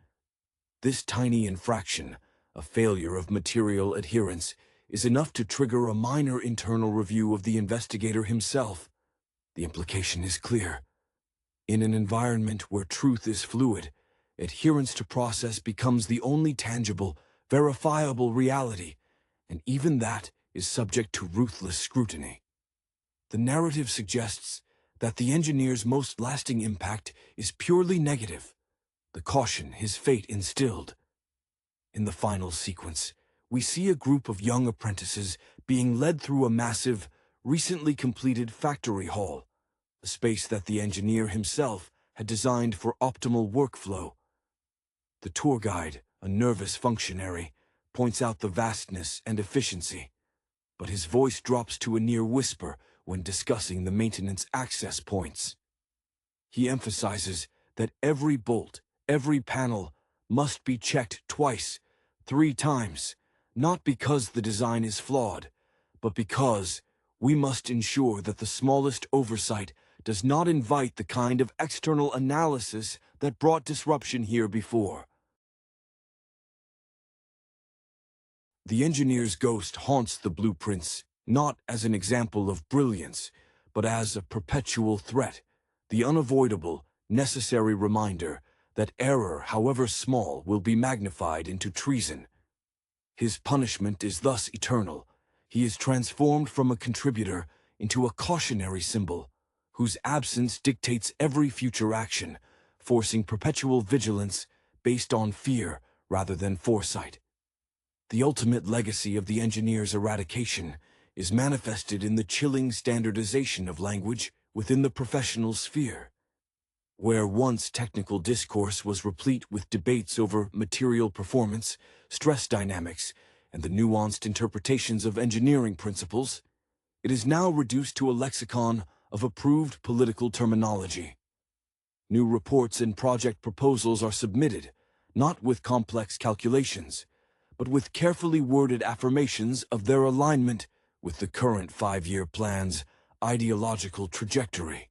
Speaker 1: This tiny infraction, a failure of material adherence, is enough to trigger a minor internal review of the investigator himself. The implication is clear. In an environment where truth is fluid, adherence to process becomes the only tangible, verifiable reality, and even that is subject to ruthless scrutiny. The narrative suggests that the engineer's most lasting impact is purely negative, the caution his fate instilled. In the final sequence, we see a group of young apprentices being led through a massive, recently completed factory hall, a space that the engineer himself had designed for optimal workflow. The tour guide, a nervous functionary, points out the vastness and efficiency, but his voice drops to a near whisper when discussing the maintenance access points. He emphasizes that every bolt, every panel, must be checked twice, 3 times, not because the design is flawed, but because we must ensure that the smallest oversight does not invite the kind of external analysis that brought disruption here before. The engineer's ghost haunts the blueprints, not as an example of brilliance, but as a perpetual threat, the unavoidable, necessary reminder that error, however small, will be magnified into treason. His punishment is thus eternal. He is transformed from a contributor into a cautionary symbol, whose absence dictates every future action, forcing perpetual vigilance based on fear rather than foresight. The ultimate legacy of the engineer's eradication is manifested in the chilling standardization of language within the professional sphere. Where once technical discourse was replete with debates over material performance, stress dynamics, and the nuanced interpretations of engineering principles, it is now reduced to a lexicon of approved political terminology. New reports and project proposals are submitted, not with complex calculations, but with carefully worded affirmations of their alignment with the current 5-year plan's ideological trajectory.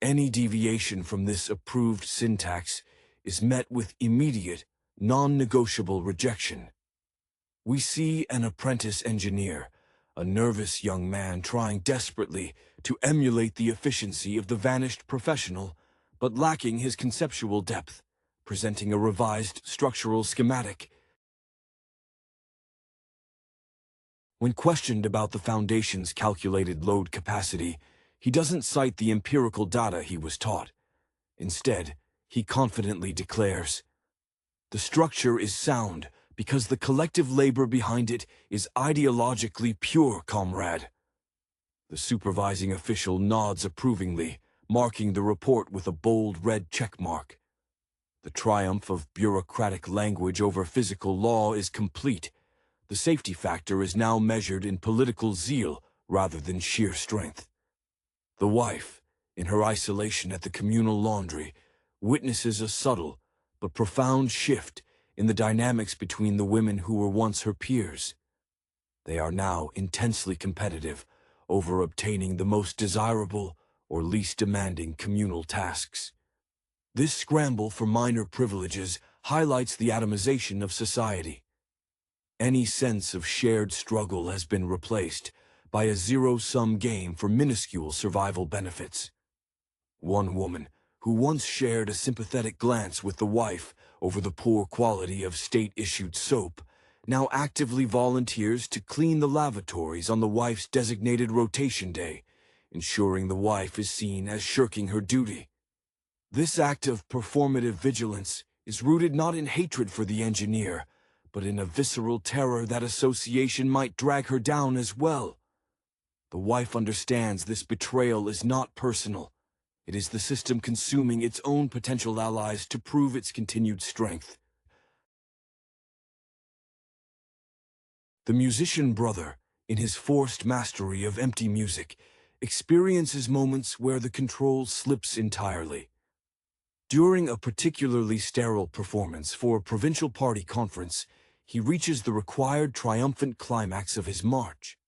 Speaker 1: Any deviation from this approved syntax is met with immediate, non-negotiable rejection. We see an apprentice engineer, a nervous young man trying desperately to emulate the efficiency of the vanished professional, but lacking his conceptual depth, presenting a revised structural schematic. When questioned about the foundation's calculated load capacity, he doesn't cite the empirical data he was taught. Instead, he confidently declares, "The structure is sound because the collective labor behind it is ideologically pure, comrade." The supervising official nods approvingly, marking the report with a bold red check mark. The triumph of bureaucratic language over physical law is complete. The safety factor is now measured in political zeal rather than sheer strength. The wife, in her isolation at the communal laundry, witnesses a subtle but profound shift in the dynamics between the women who were once her peers. They are now intensely competitive over obtaining the most desirable or least demanding communal tasks. This scramble for minor privileges highlights the atomization of society. Any sense of shared struggle has been replaced by a zero-sum game for minuscule survival benefits. One woman, who once shared a sympathetic glance with the wife over the poor quality of state-issued soap, now actively volunteers to clean the lavatories on the wife's designated rotation day, ensuring the wife is seen as shirking her duty. This act of performative vigilance is rooted not in hatred for the engineer, but in a visceral terror that association might drag her down as well. The wife understands this betrayal is not personal. It is the system consuming its own potential allies to prove its continued strength. The musician brother, in his forced mastery of empty music, experiences moments where the control slips entirely. During a particularly sterile performance for a provincial party conference, he reaches the required triumphant climax of his march.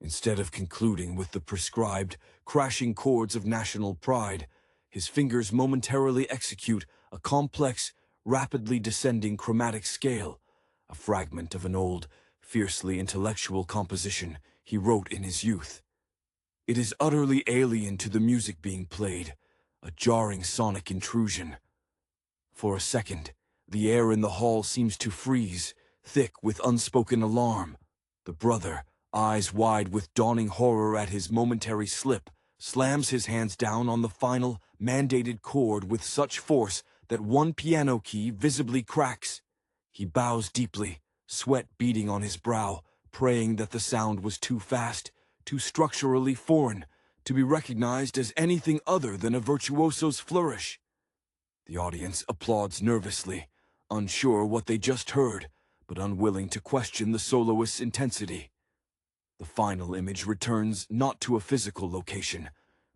Speaker 1: Instead of concluding with the prescribed, crashing chords of national pride, his fingers momentarily execute a complex, rapidly descending chromatic scale, a fragment of an old, fiercely intellectual composition he wrote in his youth. It is utterly alien to the music being played, a jarring sonic intrusion. For a second, the air in the hall seems to freeze, thick with unspoken alarm. The brother, eyes wide with dawning horror at his momentary slip, slams his hands down on the final, mandated chord with such force that one piano key visibly cracks. He bows deeply, sweat beading on his brow, praying that the sound was too fast, too structurally foreign, to be recognized as anything other than a virtuoso's flourish. The audience applauds nervously, unsure what they just heard, but unwilling to question the soloist's intensity. The final image returns not to a physical location,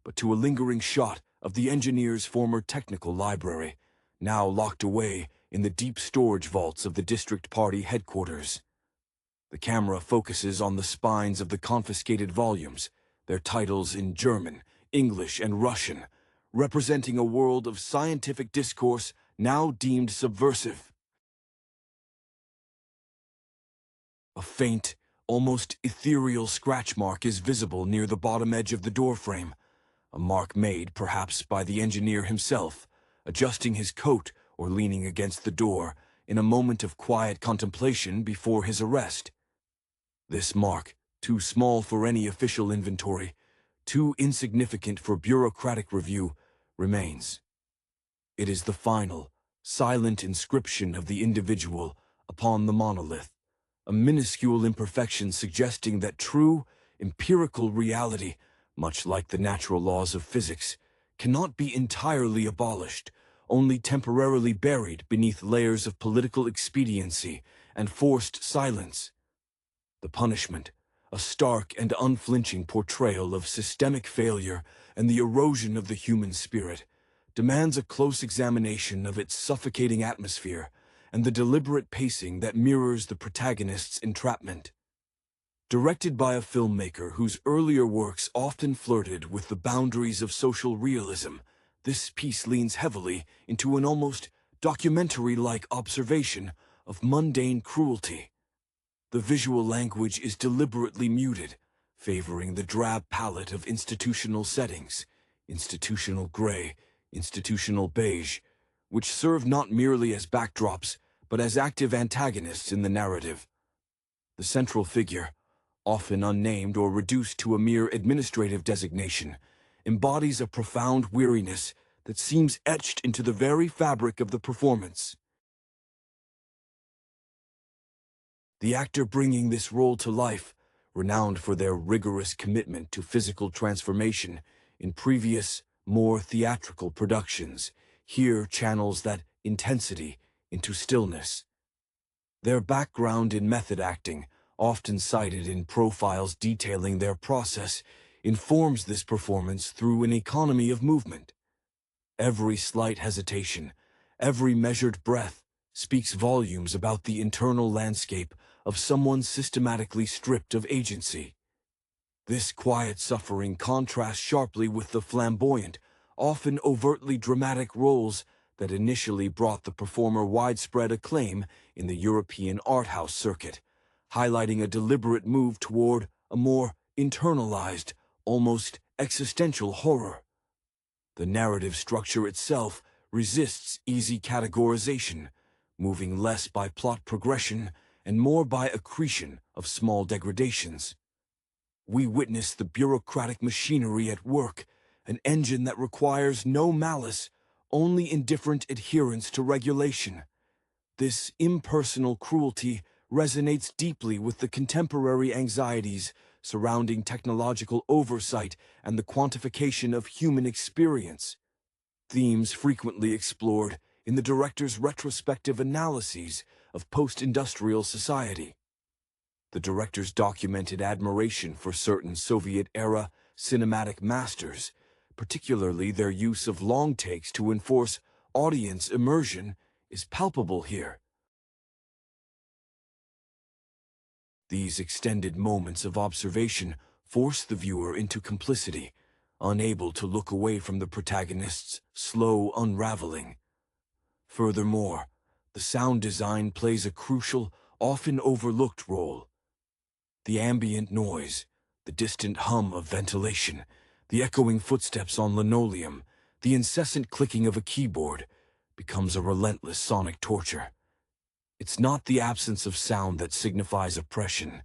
Speaker 1: but to a lingering shot of the engineer's former technical library, now locked away in the deep storage vaults of the district party headquarters. The camera focuses on the spines of the confiscated volumes, their titles in German, English, and Russian, representing a world of scientific discourse now deemed subversive. A faint, almost ethereal scratch mark is visible near the bottom edge of the doorframe, a mark made perhaps by the engineer himself, adjusting his coat or leaning against the door in a moment of quiet contemplation before his arrest. This mark, too small for any official inventory, too insignificant for bureaucratic review, remains. It is the final, silent inscription of the individual upon the monolith, a minuscule imperfection suggesting that true, empirical reality, much like the natural laws of physics, cannot be entirely abolished, only temporarily buried beneath layers of political expediency and forced silence. The punishment, a stark and unflinching portrayal of systemic failure and the erosion of the human spirit, demands a close examination of its suffocating atmosphere and the deliberate pacing that mirrors the protagonist's entrapment. Directed by a filmmaker whose earlier works often flirted with the boundaries of social realism, this piece leans heavily into an almost documentary-like observation of mundane cruelty. The visual language is deliberately muted, favoring the drab palette of institutional settings, institutional gray, institutional beige, which serve not merely as backdrops, but as active antagonists in the narrative. The central figure, often unnamed or reduced to a mere administrative designation, embodies a profound weariness that seems etched into the very fabric of the performance. The actor bringing this role to life, renowned for their rigorous commitment to physical transformation in previous, more theatrical productions, here channels that intensity into stillness. Their background in method acting, often cited in profiles detailing their process, informs this performance through an economy of movement. Every slight hesitation, every measured breath, speaks volumes about the internal landscape of someone systematically stripped of agency. This quiet suffering contrasts sharply with the flamboyant, often overtly dramatic roles that initially brought the performer widespread acclaim in the European art house circuit, highlighting a deliberate move toward a more internalized, almost existential horror. The narrative structure itself resists easy categorization, moving less by plot progression and more by accretion of small degradations. We witness the bureaucratic machinery at work, an engine that requires no malice, only indifferent adherence to regulation. This impersonal cruelty resonates deeply with the contemporary anxieties surrounding technological oversight and the quantification of human experience, themes frequently explored in the director's retrospective analyses of post-industrial society. The director's documented admiration for certain Soviet-era cinematic masters, particularly their use of long takes to enforce audience immersion, is palpable here. These extended moments of observation force the viewer into complicity, unable to look away from the protagonist's slow unraveling. Furthermore, the sound design plays a crucial, often overlooked role. The ambient noise, the distant hum of ventilation, the echoing footsteps on linoleum, the incessant clicking of a keyboard becomes a relentless sonic torture. It's not the absence of sound that signifies oppression,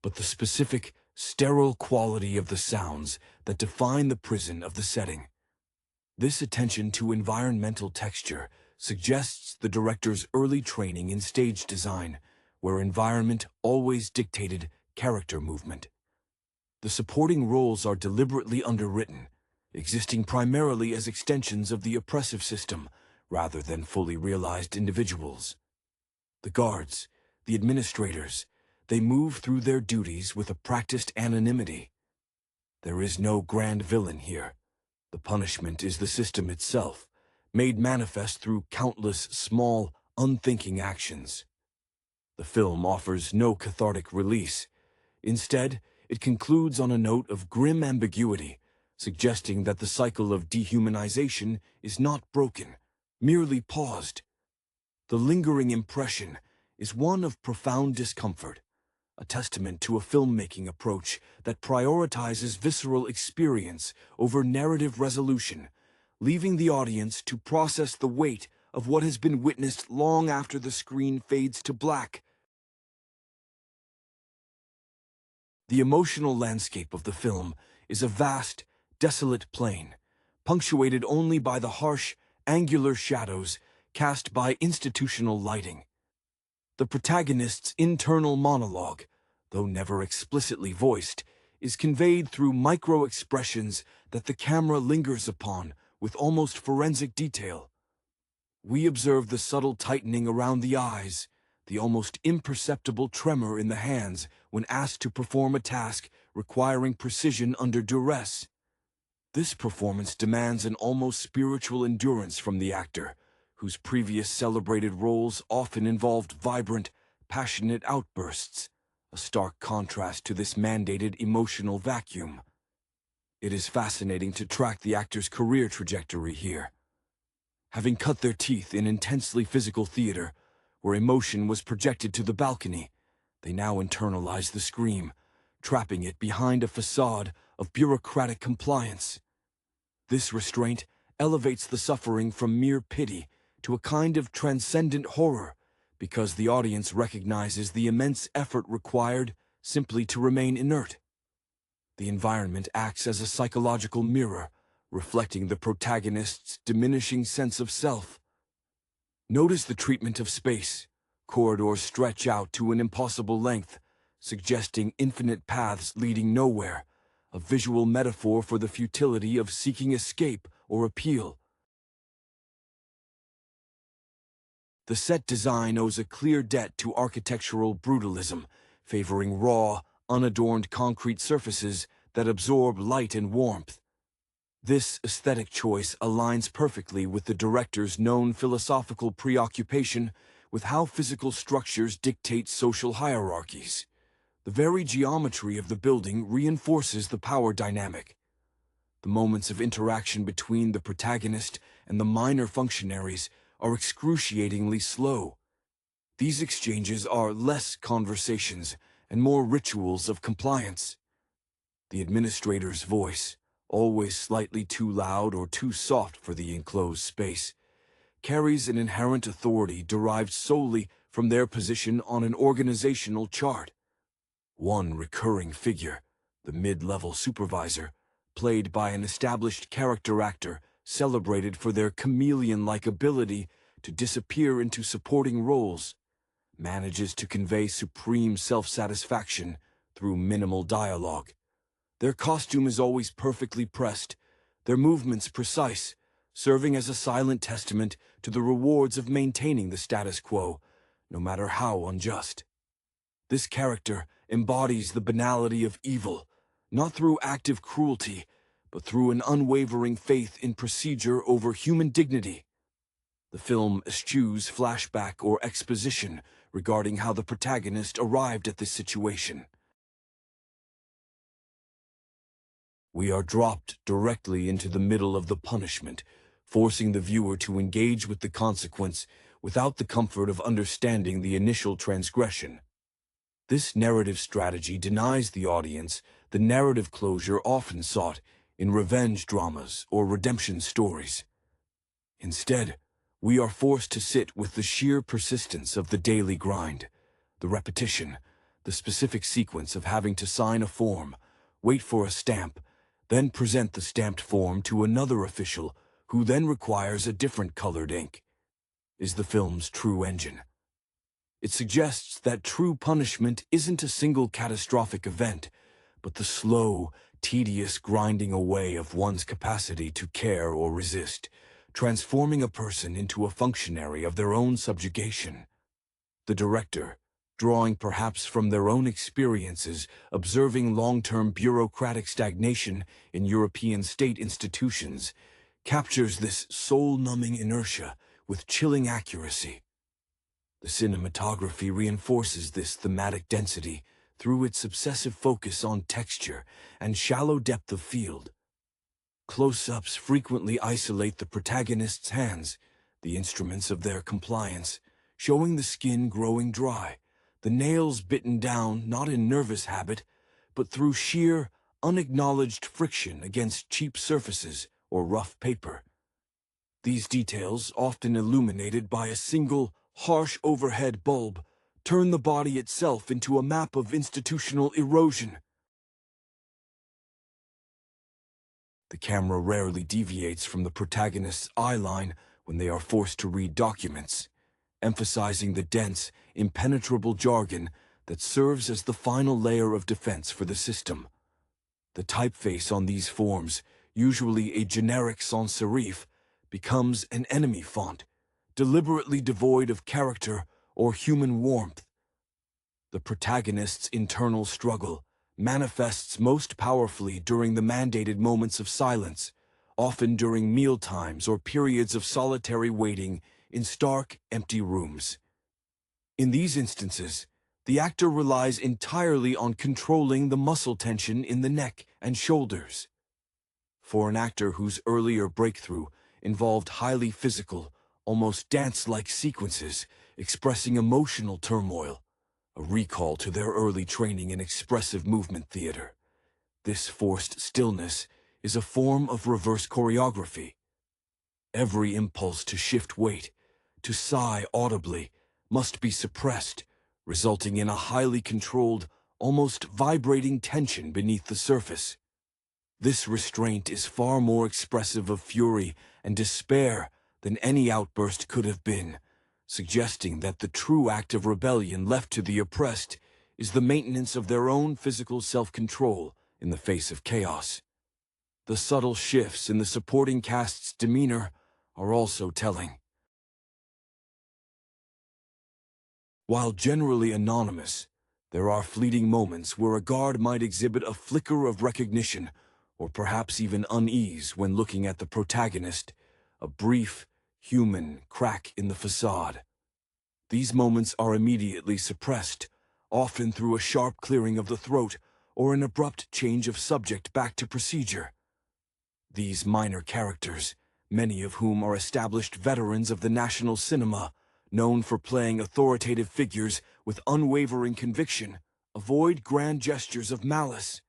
Speaker 1: but the specific, sterile quality of the sounds that define the prison of the setting. This attention to environmental texture suggests the director's early training in stage design, where environment always dictated character movement. The supporting roles are deliberately underwritten, existing primarily as extensions of the oppressive system rather than fully realized individuals. The guards, the administrators, they move through their duties with a practiced anonymity. There is no grand villain here. The punishment is the system itself, made manifest through countless small, unthinking actions. The film offers no cathartic release. Instead, it concludes on a note of grim ambiguity, suggesting that the cycle of dehumanization is not broken, merely paused. The lingering impression is one of profound discomfort, a testament to a filmmaking approach that prioritizes visceral experience over narrative resolution, leaving the audience to process the weight of what has been witnessed long after the screen fades to black. The emotional landscape of the film is a vast, desolate plain, punctuated only by the harsh, angular shadows cast by institutional lighting. The protagonist's internal monologue, though never explicitly voiced, is conveyed through micro-expressions that the camera lingers upon with almost forensic detail. We observe the subtle tightening around the eyes, the almost imperceptible tremor in the hands when asked to perform a task requiring precision under duress. This performance demands an almost spiritual endurance from the actor, whose previous celebrated roles often involved vibrant, passionate outbursts, a stark contrast to this mandated emotional vacuum. It is fascinating to track the actor's career trajectory here. Having cut their teeth in intensely physical theater, where emotion was projected to the balcony, they now internalize the scream, trapping it behind a facade of bureaucratic compliance. This restraint elevates the suffering from mere pity to a kind of transcendent horror, because the audience recognizes the immense effort required simply to remain inert. The environment acts as a psychological mirror, reflecting the protagonist's diminishing sense of self. Notice the treatment of space. Corridors stretch out to an impossible length, suggesting infinite paths leading nowhere, a visual metaphor for the futility of seeking escape or appeal. The set design owes a clear debt to architectural brutalism, favoring raw, unadorned concrete surfaces that absorb light and warmth. This aesthetic choice aligns perfectly with the director's known philosophical preoccupation with how physical structures dictate social hierarchies. The very geometry of the building reinforces the power dynamic. the moments of interaction between the protagonist and the minor functionaries are excruciatingly slow. These exchanges are less conversations and more rituals of compliance. The administrator's voice, always slightly too loud or too soft for the enclosed space, carries an inherent authority derived solely from their position on an organizational chart. One recurring figure, the mid-level supervisor, played by an established character actor celebrated for their chameleon-like ability to disappear into supporting roles, manages to convey supreme self-satisfaction through minimal dialogue. Their costume is always perfectly pressed, their movements precise, serving as a silent testament to the rewards of maintaining the status quo, no matter how unjust. This character embodies the banality of evil, not through active cruelty, but through an unwavering faith in procedure over human dignity. The film eschews flashback or exposition regarding how the protagonist arrived at this situation. We are dropped directly into the middle of the punishment, forcing the viewer to engage with the consequence without the comfort of understanding the initial transgression. This narrative strategy denies the audience the narrative closure often sought in revenge dramas or redemption stories. Instead, we are forced to sit with the sheer persistence of the daily grind, the repetition, the specific sequence of having to sign a form, wait for a stamp, then present the stamped form to another official who then requires a different colored ink, is the film's true engine. It suggests that true punishment isn't a single catastrophic event, but the slow, tedious grinding away of one's capacity to care or resist, transforming a person into a functionary of their own subjugation. The director, drawing perhaps from their own experiences observing long-term bureaucratic stagnation in European state institutions, captures this soul-numbing inertia with chilling accuracy. The cinematography reinforces this thematic density through its obsessive focus on texture and shallow depth of field. Close-ups frequently isolate the protagonist's hands, the instruments of their compliance, showing the skin growing dry, the nails bitten down not in nervous habit, but through sheer, unacknowledged friction against cheap surfaces or rough paper. These details, often illuminated by a single, harsh overhead bulb, turn the body itself into a map of institutional erosion. The camera rarely deviates from the protagonist's eye line when they are forced to read documents, emphasizing the dense, impenetrable jargon that serves as the final layer of defense for the system. The typeface on these forms, usually a generic sans serif, becomes an enemy font, deliberately devoid of character or human warmth. The protagonist's internal struggle manifests most powerfully during the mandated moments of silence, often during mealtimes or periods of solitary waiting in stark, empty rooms. In these instances, the actor relies entirely on controlling the muscle tension in the neck and shoulders. For an actor whose earlier breakthrough involved highly physical, almost dance-like sequences expressing emotional turmoil, a recall to their early training in expressive movement theater, this forced stillness is a form of reverse choreography. Every impulse to shift weight, to sigh audibly, must be suppressed, resulting in a highly controlled, almost vibrating tension beneath the surface. This restraint is far more expressive of fury and despair than any outburst could have been, suggesting that the true act of rebellion left to the oppressed is the maintenance of their own physical self-control in the face of chaos. The subtle shifts in the supporting cast's demeanor are also telling. While generally anonymous, there are fleeting moments where a guard might exhibit a flicker of recognition or perhaps even unease when looking at the protagonist, a brief, human crack in the facade. These moments are immediately suppressed, often through a sharp clearing of the throat or an abrupt change of subject back to procedure. These minor characters, many of whom are established veterans of the national cinema, known for playing authoritative figures with unwavering conviction, avoid grand gestures of malice.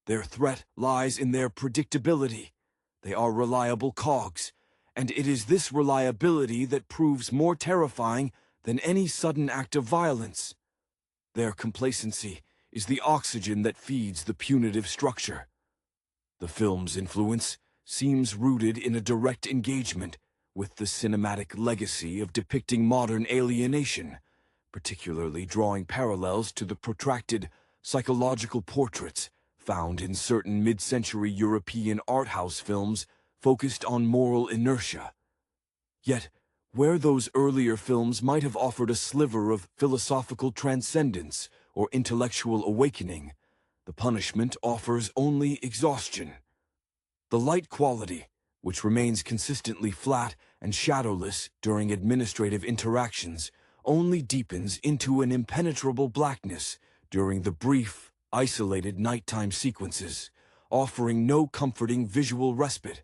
Speaker 1: Their threat lies in their predictability. They are reliable cogs, and it is this reliability that proves more terrifying than any sudden act of violence. Their complacency is the oxygen that feeds the punitive structure. The film's influence seems rooted in a direct engagement with the cinematic legacy of depicting modern alienation, particularly drawing parallels to the protracted psychological portraits found in certain mid-century European art house films focused on moral inertia. Yet, where those earlier films might have offered a sliver of philosophical transcendence or intellectual awakening, the punishment offers only exhaustion. The light quality, which remains consistently flat and shadowless during administrative interactions, only deepens into an impenetrable blackness during the brief, isolated nighttime sequences, offering no comforting visual respite.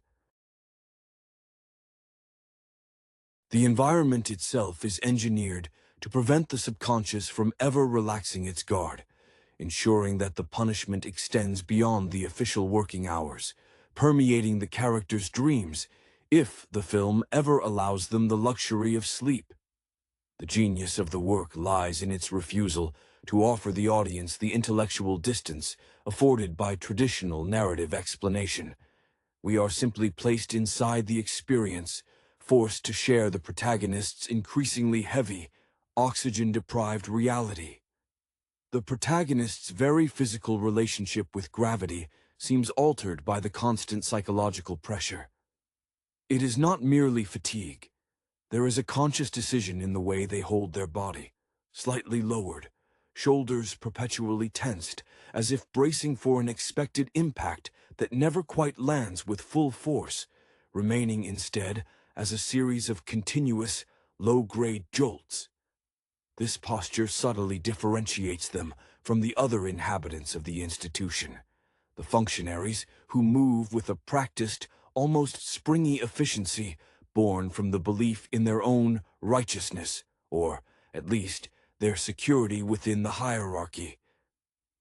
Speaker 1: The environment itself is engineered to prevent the subconscious from ever relaxing its guard, ensuring that the punishment extends beyond the official working hours, permeating the characters' dreams, if the film ever allows them the luxury of sleep. The genius of the work lies in its refusal to offer the audience the intellectual distance afforded by traditional narrative explanation. We are simply placed inside the experience, forced to share the protagonist's increasingly heavy, oxygen-deprived reality. The protagonist's very physical relationship with gravity seems altered by the constant psychological pressure. It is not merely fatigue. There is a conscious decision in the way they hold their body, slightly lowered, shoulders perpetually tensed, as if bracing for an expected impact that never quite lands with full force, remaining instead as a series of continuous, low-grade jolts. This posture subtly differentiates them from the other inhabitants of the institution, the functionaries who move with a practiced, almost springy efficiency born from the belief in their own righteousness, or, at least, their security within the hierarchy.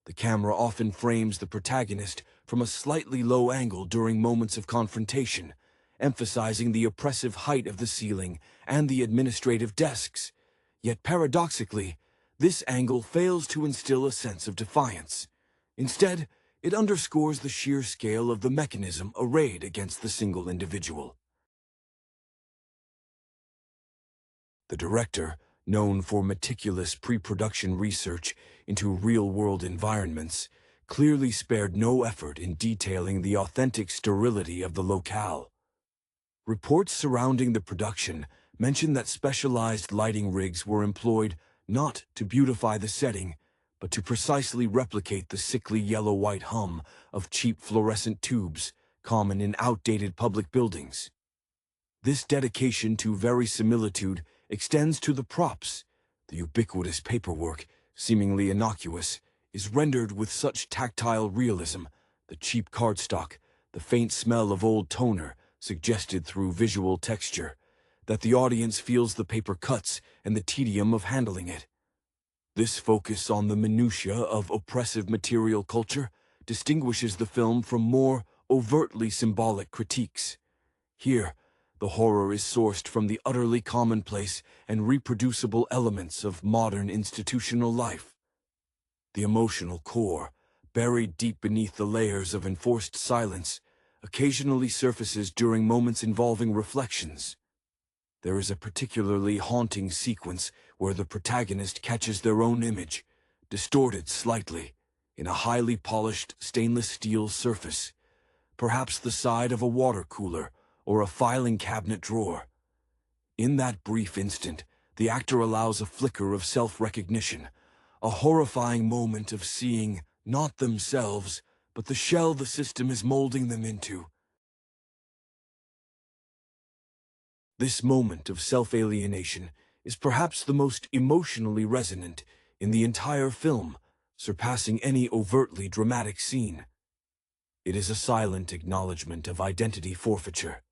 Speaker 1: The camera often frames the protagonist from a slightly low angle during moments of confrontation, emphasizing the oppressive height of the ceiling and the administrative desks. Yet paradoxically, this angle fails to instill a sense of defiance. Instead, it underscores the sheer scale of the mechanism arrayed against the single individual. The director, known for meticulous pre-production research into real-world environments, clearly spared no effort in detailing the authentic sterility of the locale. Reports surrounding the production mention that specialized lighting rigs were employed not to beautify the setting, but to precisely replicate the sickly yellow-white hum of cheap fluorescent tubes common in outdated public buildings. This dedication to verisimilitude extends to the props. The ubiquitous paperwork, seemingly innocuous, is rendered with such tactile realism, the cheap cardstock, the faint smell of old toner suggested through visual texture, that the audience feels the paper cuts and the tedium of handling it. This focus on the minutiae of oppressive material culture distinguishes the film from more overtly symbolic critiques. Here, the horror is sourced from the utterly commonplace and reproducible elements of modern institutional life. The emotional core, buried deep beneath the layers of enforced silence, occasionally surfaces during moments involving reflections. There is a particularly haunting sequence where the protagonist catches their own image, distorted slightly, in a highly polished stainless steel surface, perhaps the side of a water cooler or a filing cabinet drawer. In that brief instant, the actor allows a flicker of self-recognition, a horrifying moment of seeing not themselves, but the shell the system is molding them into. This moment of self-alienation is perhaps the most emotionally resonant in the entire film, surpassing any overtly dramatic scene. It is a silent acknowledgement of identity forfeiture.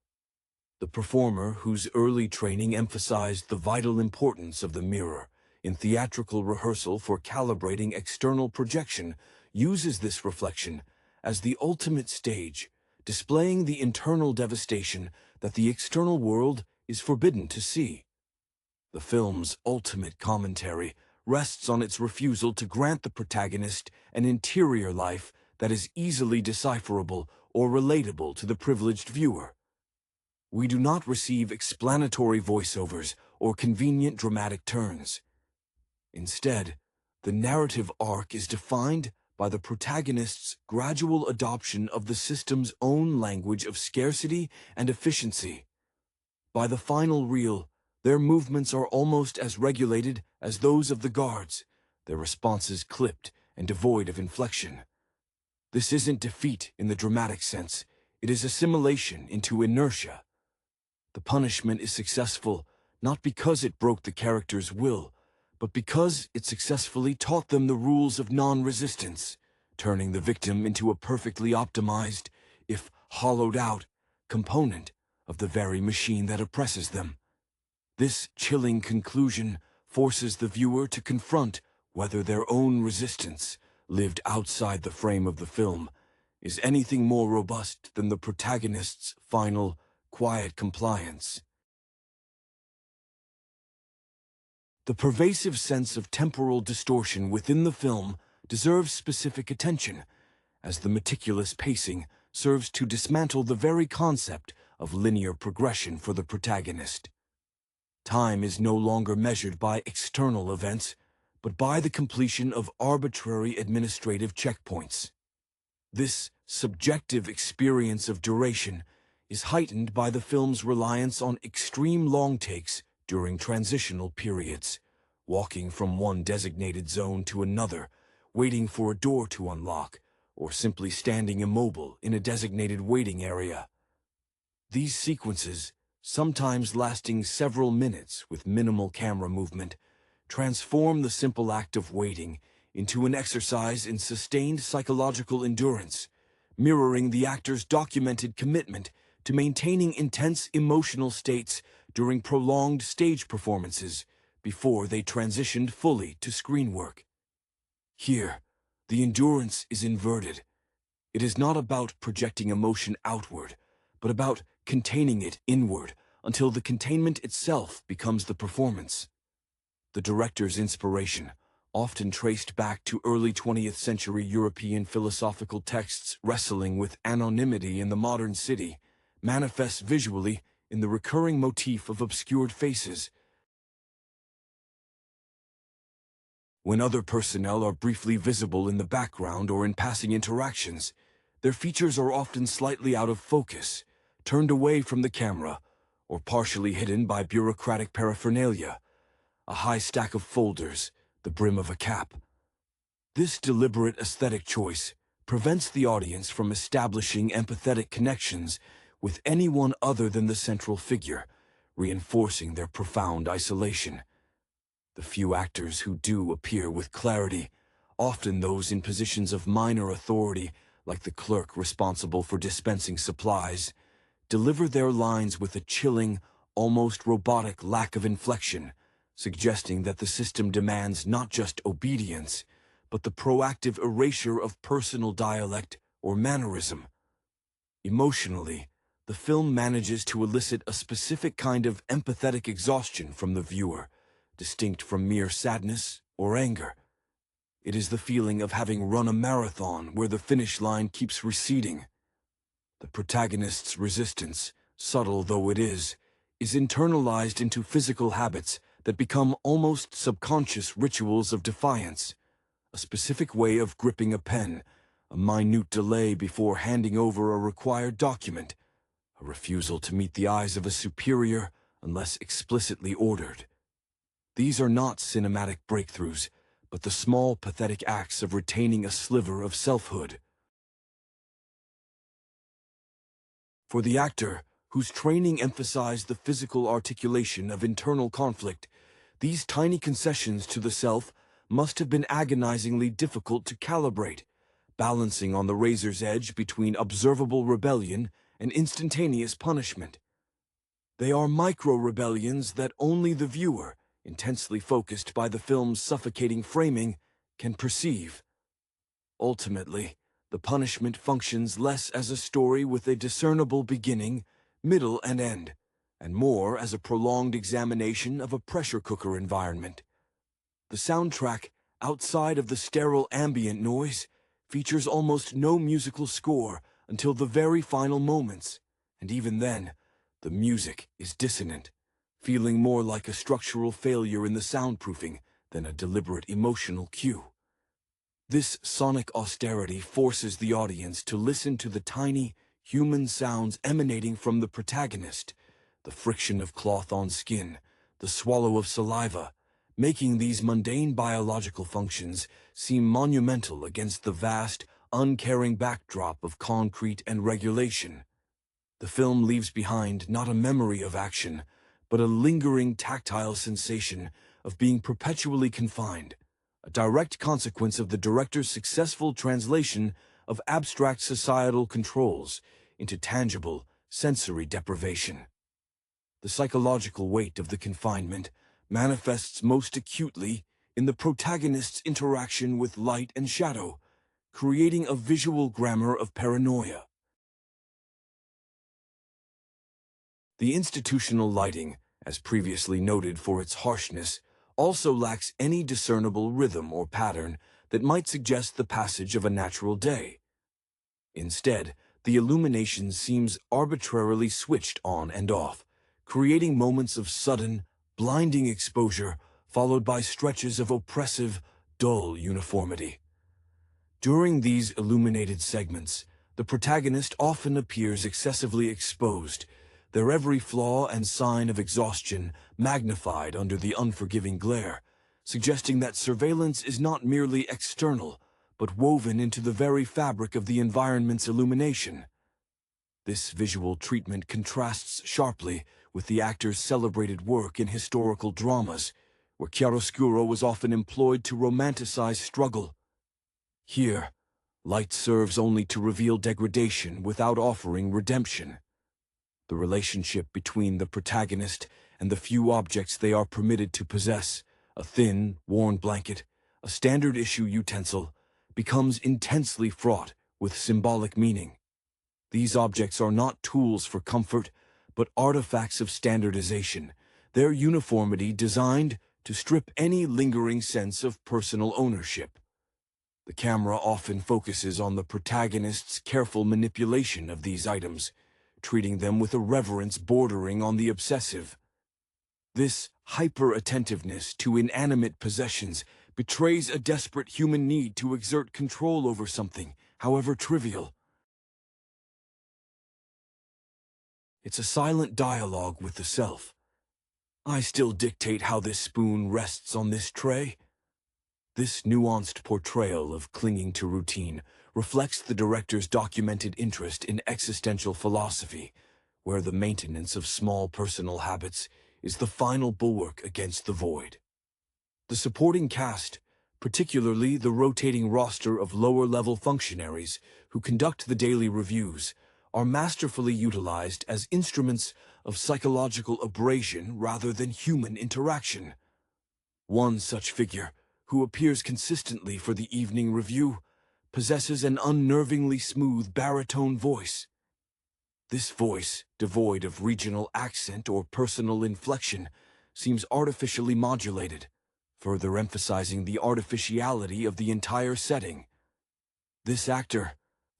Speaker 1: The performer, whose early training emphasized the vital importance of the mirror in theatrical rehearsal for calibrating external projection, uses this reflection as the ultimate stage, displaying the internal devastation that the external world is forbidden to see. The film's ultimate commentary rests on its refusal to grant the protagonist an interior life that is easily decipherable or relatable to the privileged viewer. We do not receive explanatory voiceovers or convenient dramatic turns. Instead, the narrative arc is defined by the protagonist's gradual adoption of the system's own language of scarcity and efficiency. By the final reel, their movements are almost as regulated as those of the guards, their responses clipped and devoid of inflection. This isn't defeat in the dramatic sense, it is assimilation into inertia. The punishment is successful not because it broke the character's will, but because it successfully taught them the rules of non-resistance, turning the victim into a perfectly optimized, if hollowed out, component of the very machine that oppresses them. This chilling conclusion forces the viewer to confront whether their own resistance, lived outside the frame of the film, is anything more robust than the protagonist's final, quiet compliance. The pervasive sense of temporal distortion within the film deserves specific attention, as the meticulous pacing serves to dismantle the very concept of linear progression for the protagonist. Time is no longer measured by external events, but by the completion of arbitrary administrative checkpoints. This subjective experience of duration is heightened by the film's reliance on extreme long takes during transitional periods, walking from one designated zone to another, waiting for a door to unlock, or simply standing immobile in a designated waiting area. These sequences, sometimes lasting several minutes with minimal camera movement, transform the simple act of waiting into an exercise in sustained psychological endurance, mirroring the actor's documented commitment to maintaining intense emotional states during prolonged stage performances before they transitioned fully to screen work. Here, the endurance is inverted. It is not about projecting emotion outward, but about containing it inward until the containment itself becomes the performance. The director's inspiration, often traced back to early 20th century European philosophical texts wrestling with anonymity in the modern city, manifests visually in the recurring motif of obscured faces. When other personnel are briefly visible in the background or in passing interactions, their features are often slightly out of focus, turned away from the camera, or partially hidden by bureaucratic paraphernalia, a high stack of folders, the brim of a cap. This deliberate aesthetic choice prevents the audience from establishing empathetic connections with anyone other than the central figure, reinforcing their profound isolation. The few actors who do appear with clarity, often those in positions of minor authority, like the clerk responsible for dispensing supplies, deliver their lines with a chilling, almost robotic lack of inflection, suggesting that the system demands not just obedience, but the proactive erasure of personal dialect or mannerism. Emotionally, the film manages to elicit a specific kind of empathetic exhaustion from the viewer, distinct from mere sadness or anger. It is the feeling of having run a marathon where the finish line keeps receding. The protagonist's resistance, subtle though it is internalized into physical habits that become almost subconscious rituals of defiance. A specific way of gripping a pen, a minute delay before handing over a required document, a refusal to meet the eyes of a superior unless explicitly ordered. These are not cinematic breakthroughs, but the small, pathetic acts of retaining a sliver of selfhood. For the actor, whose training emphasized the physical articulation of internal conflict, these tiny concessions to the self must have been agonizingly difficult to calibrate, balancing on the razor's edge between observable rebellion and instantaneous punishment. They are micro-rebellions that only the viewer, intensely focused by the film's suffocating framing, can perceive. Ultimately, the punishment functions less as a story with a discernible beginning, middle, and end, and more as a prolonged examination of a pressure cooker environment. The soundtrack, outside of the sterile ambient noise, features almost no musical score until the very final moments, and even then, the music is dissonant, feeling more like a structural failure in the soundproofing than a deliberate emotional cue. This sonic austerity forces the audience to listen to the tiny, human sounds emanating from the protagonist, the friction of cloth on skin, the swallow of saliva, making these mundane biological functions seem monumental against the vast, uncaring backdrop of concrete and regulation. The film leaves behind not a memory of action, but a lingering tactile sensation of being perpetually confined, a direct consequence of the director's successful translation of abstract societal controls into tangible, sensory deprivation. The psychological weight of the confinement manifests most acutely in the protagonist's interaction with light and shadow, creating a visual grammar of paranoia. The institutional lighting, as previously noted for its harshness, also lacks any discernible rhythm or pattern that might suggest the passage of a natural day. Instead, the illumination seems arbitrarily switched on and off, creating moments of sudden, blinding exposure followed by stretches of oppressive, dull uniformity. During these illuminated segments, the protagonist often appears excessively exposed, their every flaw and sign of exhaustion magnified under the unforgiving glare, suggesting that surveillance is not merely external, but woven into the very fabric of the environment's illumination. This visual treatment contrasts sharply with the actor's celebrated work in historical dramas, where chiaroscuro was often employed to romanticize struggle. Here, light serves only to reveal degradation without offering redemption. The relationship between the protagonist and the few objects they are permitted to possess, a thin, worn blanket, a standard-issue utensil, becomes intensely fraught with symbolic meaning. These objects are not tools for comfort, but artifacts of standardization, their uniformity designed to strip any lingering sense of personal ownership. The camera often focuses on the protagonist's careful manipulation of these items, treating them with a reverence bordering on the obsessive. This hyper-attentiveness to inanimate possessions betrays a desperate human need to exert control over something, however trivial. It's a silent dialogue with the self. I still dictate how this spoon rests on this tray. This nuanced portrayal of clinging to routine reflects the director's documented interest in existential philosophy, where the maintenance of small personal habits is the final bulwark against the void. The supporting cast, particularly the rotating roster of lower-level functionaries who conduct the daily reviews, are masterfully utilized as instruments of psychological abrasion rather than human interaction. One such figure, who appears consistently for the evening review, possesses an unnervingly smooth baritone voice. This voice, devoid of regional accent or personal inflection, seems artificially modulated, further emphasizing the artificiality of the entire setting. This actor,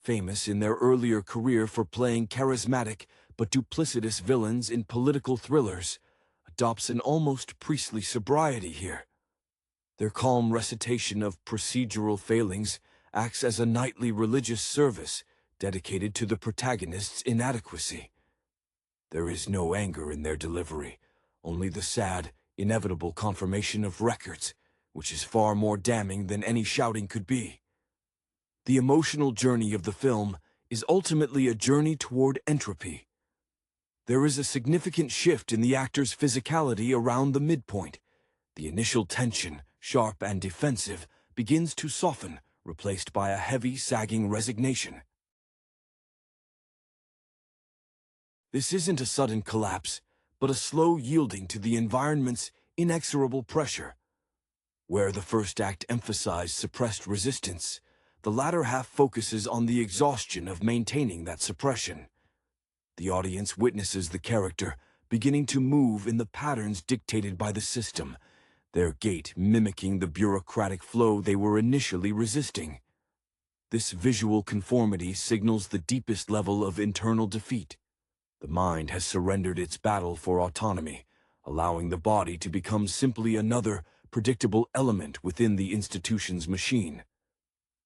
Speaker 1: famous in their earlier career for playing charismatic but duplicitous villains in political thrillers, adopts an almost priestly sobriety here. Their calm recitation of procedural failings acts as a nightly religious service dedicated to the protagonist's inadequacy. There is no anger in their delivery, only the sad, inevitable confirmation of records, which is far more damning than any shouting could be. The emotional journey of the film is ultimately a journey toward entropy. There is a significant shift in the actor's physicality around the midpoint. The initial tension, sharp and defensive, begins to soften, replaced by a heavy, sagging resignation. This isn't a sudden collapse, but a slow yielding to the environment's inexorable pressure. Where the first act emphasized suppressed resistance, the latter half focuses on the exhaustion of maintaining that suppression. The audience witnesses the character beginning to move in the patterns dictated by the system, their gait mimicking the bureaucratic flow they were initially resisting. This visual conformity signals the deepest level of internal defeat. The mind has surrendered its battle for autonomy, allowing the body to become simply another predictable element within the institution's machine.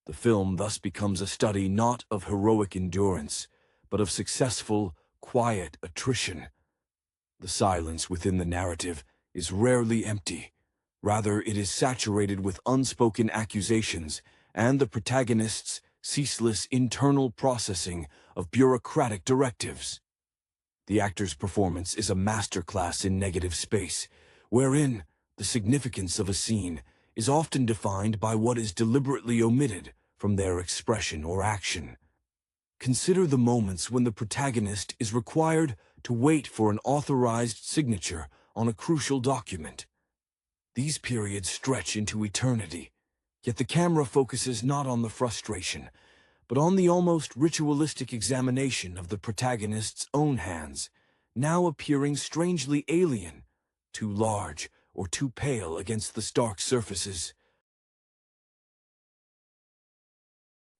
Speaker 1: The film thus becomes a study not of heroic endurance, but of successful, quiet attrition. The silence within the narrative is rarely empty. Rather, it is saturated with unspoken accusations and the protagonist's ceaseless internal processing of bureaucratic directives. The actor's performance is a masterclass in negative space, wherein the significance of a scene is often defined by what is deliberately omitted from their expression or action. Consider the moments when the protagonist is required to wait for an authorized signature on a crucial document. These periods stretch into eternity, yet the camera focuses not on the frustration, but on the almost ritualistic examination of the protagonist's own hands, now appearing strangely alien, too large or too pale against the stark surfaces.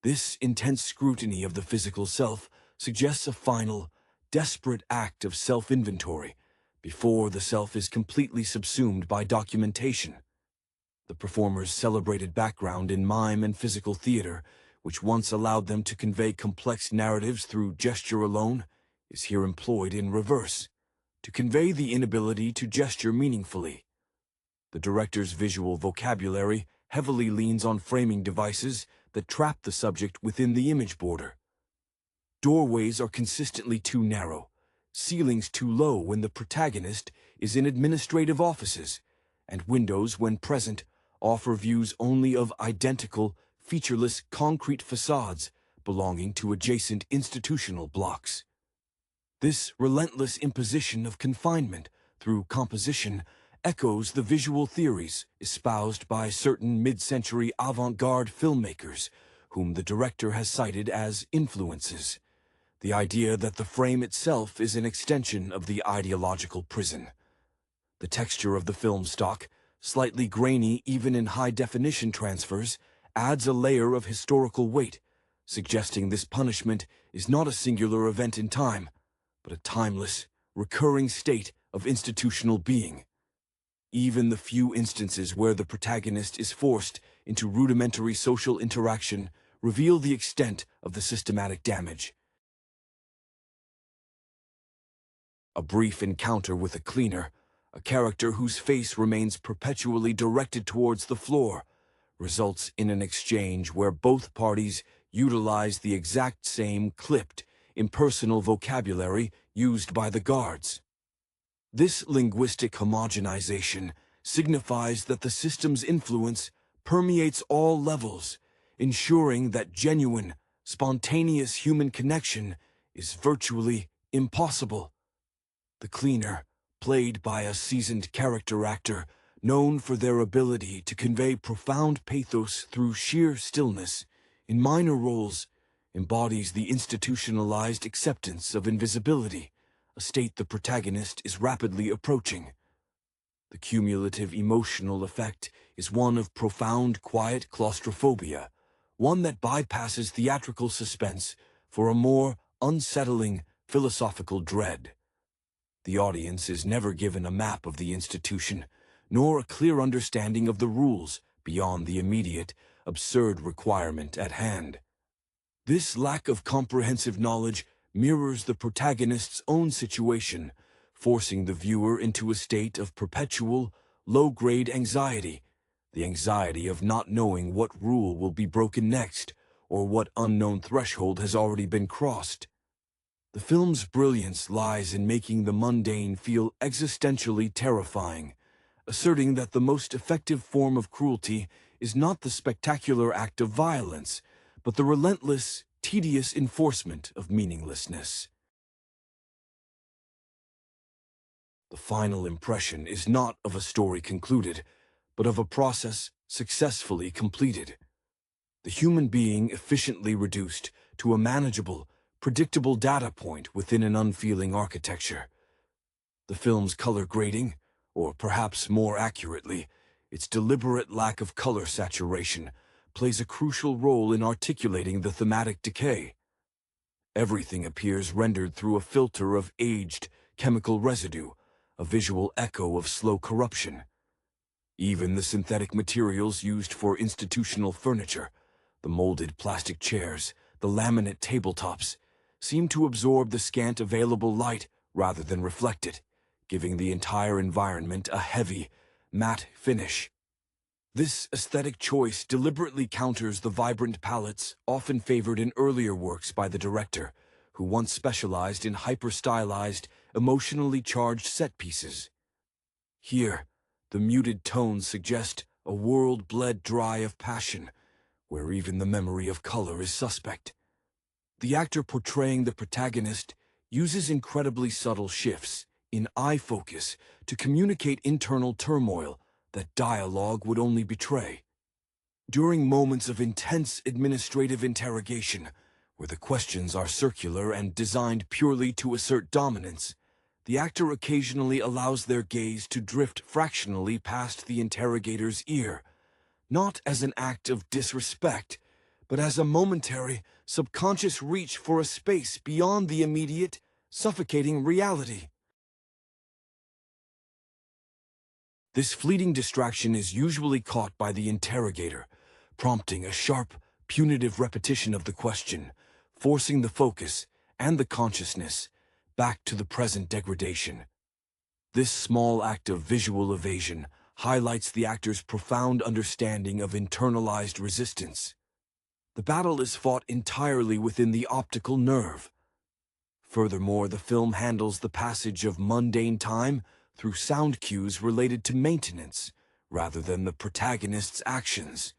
Speaker 1: This intense scrutiny of the physical self suggests a final, desperate act of self-inventory before the self is completely subsumed by documentation. The performer's celebrated background in mime and physical theater, which once allowed them to convey complex narratives through gesture alone, is here employed in reverse, to convey the inability to gesture meaningfully. The director's visual vocabulary heavily leans on framing devices that trap the subject within the image border. Doorways are consistently too narrow, ceilings too low when the protagonist is in administrative offices, and windows, when present, offer views only of identical, featureless concrete facades belonging to adjacent institutional blocks. This relentless imposition of confinement through composition echoes the visual theories espoused by certain mid-century avant-garde filmmakers, whom the director has cited as influences. The idea that the frame itself is an extension of the ideological prison. The texture of the film stock, slightly grainy even in high-definition transfers, adds a layer of historical weight, suggesting this punishment is not a singular event in time, but a timeless, recurring state of institutional being. Even the few instances where the protagonist is forced into rudimentary social interaction reveal the extent of the systematic damage. A brief encounter with a cleaner, a character whose face remains perpetually directed towards the floor, results in an exchange where both parties utilize the exact same clipped, impersonal vocabulary used by the guards. This linguistic homogenization signifies that the system's influence permeates all levels, ensuring that genuine, spontaneous human connection is virtually impossible. The cleaner, played by a seasoned character actor, known for their ability to convey profound pathos through sheer stillness, in minor roles, embodies the institutionalized acceptance of invisibility, a state the protagonist is rapidly approaching. The cumulative emotional effect is one of profound, quiet claustrophobia, one that bypasses theatrical suspense for a more unsettling, philosophical dread. The audience is never given a map of the institution, nor a clear understanding of the rules beyond the immediate, absurd requirement at hand. This lack of comprehensive knowledge mirrors the protagonist's own situation, forcing the viewer into a state of perpetual, low-grade anxiety, the anxiety of not knowing what rule will be broken next, or what unknown threshold has already been crossed. The film's brilliance lies in making the mundane feel existentially terrifying, asserting that the most effective form of cruelty is not the spectacular act of violence, but the relentless, tedious enforcement of meaninglessness. The final impression is not of a story concluded, but of a process successfully completed. The human being efficiently reduced to a manageable, predictable data point within an unfeeling architecture. The film's color grading, or perhaps more accurately, its deliberate lack of color saturation, plays a crucial role in articulating the thematic decay. Everything appears rendered through a filter of aged, chemical residue, a visual echo of slow corruption. Even the synthetic materials used for institutional furniture, the molded plastic chairs, the laminate tabletops, seem to absorb the scant available light rather than reflect it, giving the entire environment a heavy, matte finish. This aesthetic choice deliberately counters the vibrant palettes often favored in earlier works by the director, who once specialized in hyper-stylized, emotionally charged set pieces. Here, the muted tones suggest a world bled dry of passion, where even the memory of color is suspect. The actor portraying the protagonist uses incredibly subtle shifts in eye focus to communicate internal turmoil that dialogue would only betray. During moments of intense administrative interrogation, where the questions are circular and designed purely to assert dominance, the actor occasionally allows their gaze to drift fractionally past the interrogator's ear, not as an act of disrespect, but as a momentary, subconscious reach for a space beyond the immediate, suffocating reality. This fleeting distraction is usually caught by the interrogator, prompting a sharp, punitive repetition of the question, forcing the focus and the consciousness back to the present degradation. This small act of visual evasion highlights the actor's profound understanding of internalized resistance. The battle is fought entirely within the optical nerve. Furthermore, the film handles the passage of mundane time through sound cues related to maintenance, rather than the protagonist's actions.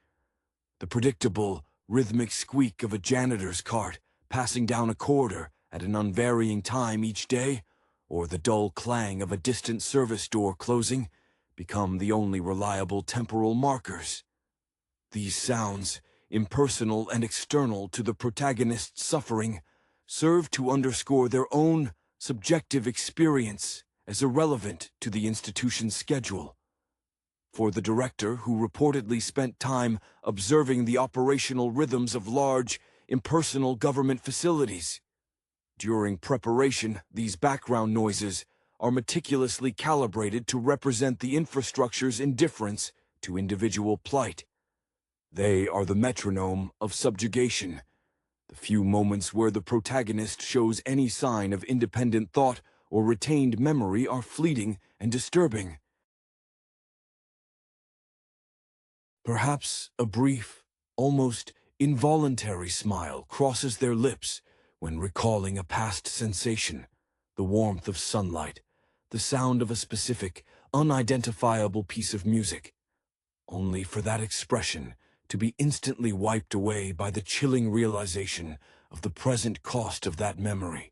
Speaker 1: The predictable, rhythmic squeak of a janitor's cart passing down a corridor at an unvarying time each day, or the dull clang of a distant service door closing, become the only reliable temporal markers. These sounds, impersonal and external to the protagonist's suffering, serve to underscore their own subjective experience as irrelevant to the institution's schedule. For the director, who reportedly spent time observing the operational rhythms of large, impersonal government facilities. During preparation, these background noises are meticulously calibrated to represent the infrastructure's indifference to individual plight. They are the metronome of subjugation, the few moments where the protagonist shows any sign of independent thought or retained memory are fleeting and disturbing. Perhaps a brief, almost involuntary smile crosses their lips when recalling a past sensation, the warmth of sunlight, the sound of a specific, unidentifiable piece of music, only for that expression to be instantly wiped away by the chilling realization of the present cost of that memory.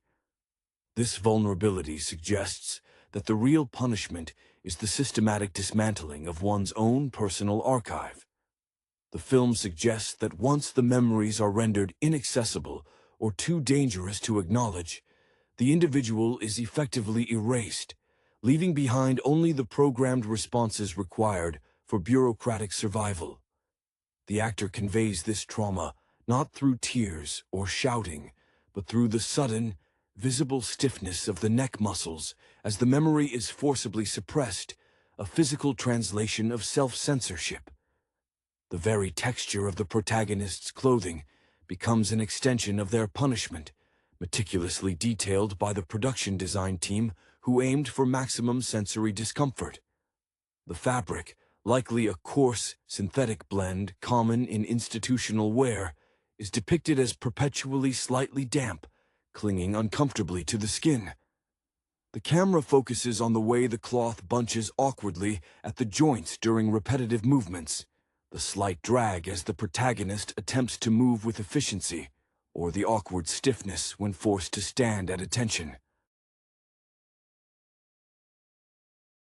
Speaker 1: This vulnerability suggests that the real punishment is the systematic dismantling of one's own personal archive. The film suggests that once the memories are rendered inaccessible or too dangerous to acknowledge, the individual is effectively erased, leaving behind only the programmed responses required for bureaucratic survival. The actor conveys this trauma not through tears or shouting, but through the sudden, visible stiffness of the neck muscles as the memory is forcibly suppressed, a physical translation of self-censorship. The very texture of the protagonist's clothing becomes an extension of their punishment, meticulously detailed by the production design team who aimed for maximum sensory discomfort. The fabric, likely a coarse, synthetic blend common in institutional wear, is depicted as perpetually slightly damp, clinging uncomfortably to the skin. The camera focuses on the way the cloth bunches awkwardly at the joints during repetitive movements, the slight drag as the protagonist attempts to move with efficiency, or the awkward stiffness when forced to stand at attention.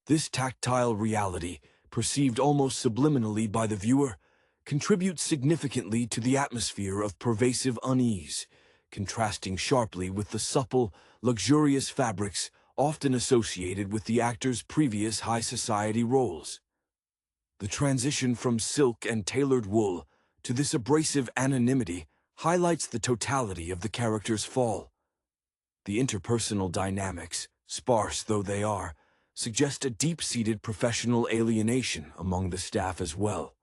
Speaker 1: This tactile reality, perceived almost subliminally by the viewer, contributes significantly to the atmosphere of pervasive unease, contrasting sharply with the supple, luxurious fabrics often associated with the actor's previous high society roles. The transition from silk and tailored wool to this abrasive anonymity highlights the totality of the character's fall. The interpersonal dynamics, sparse though they are, suggest a deep-seated professional alienation among the staff as well.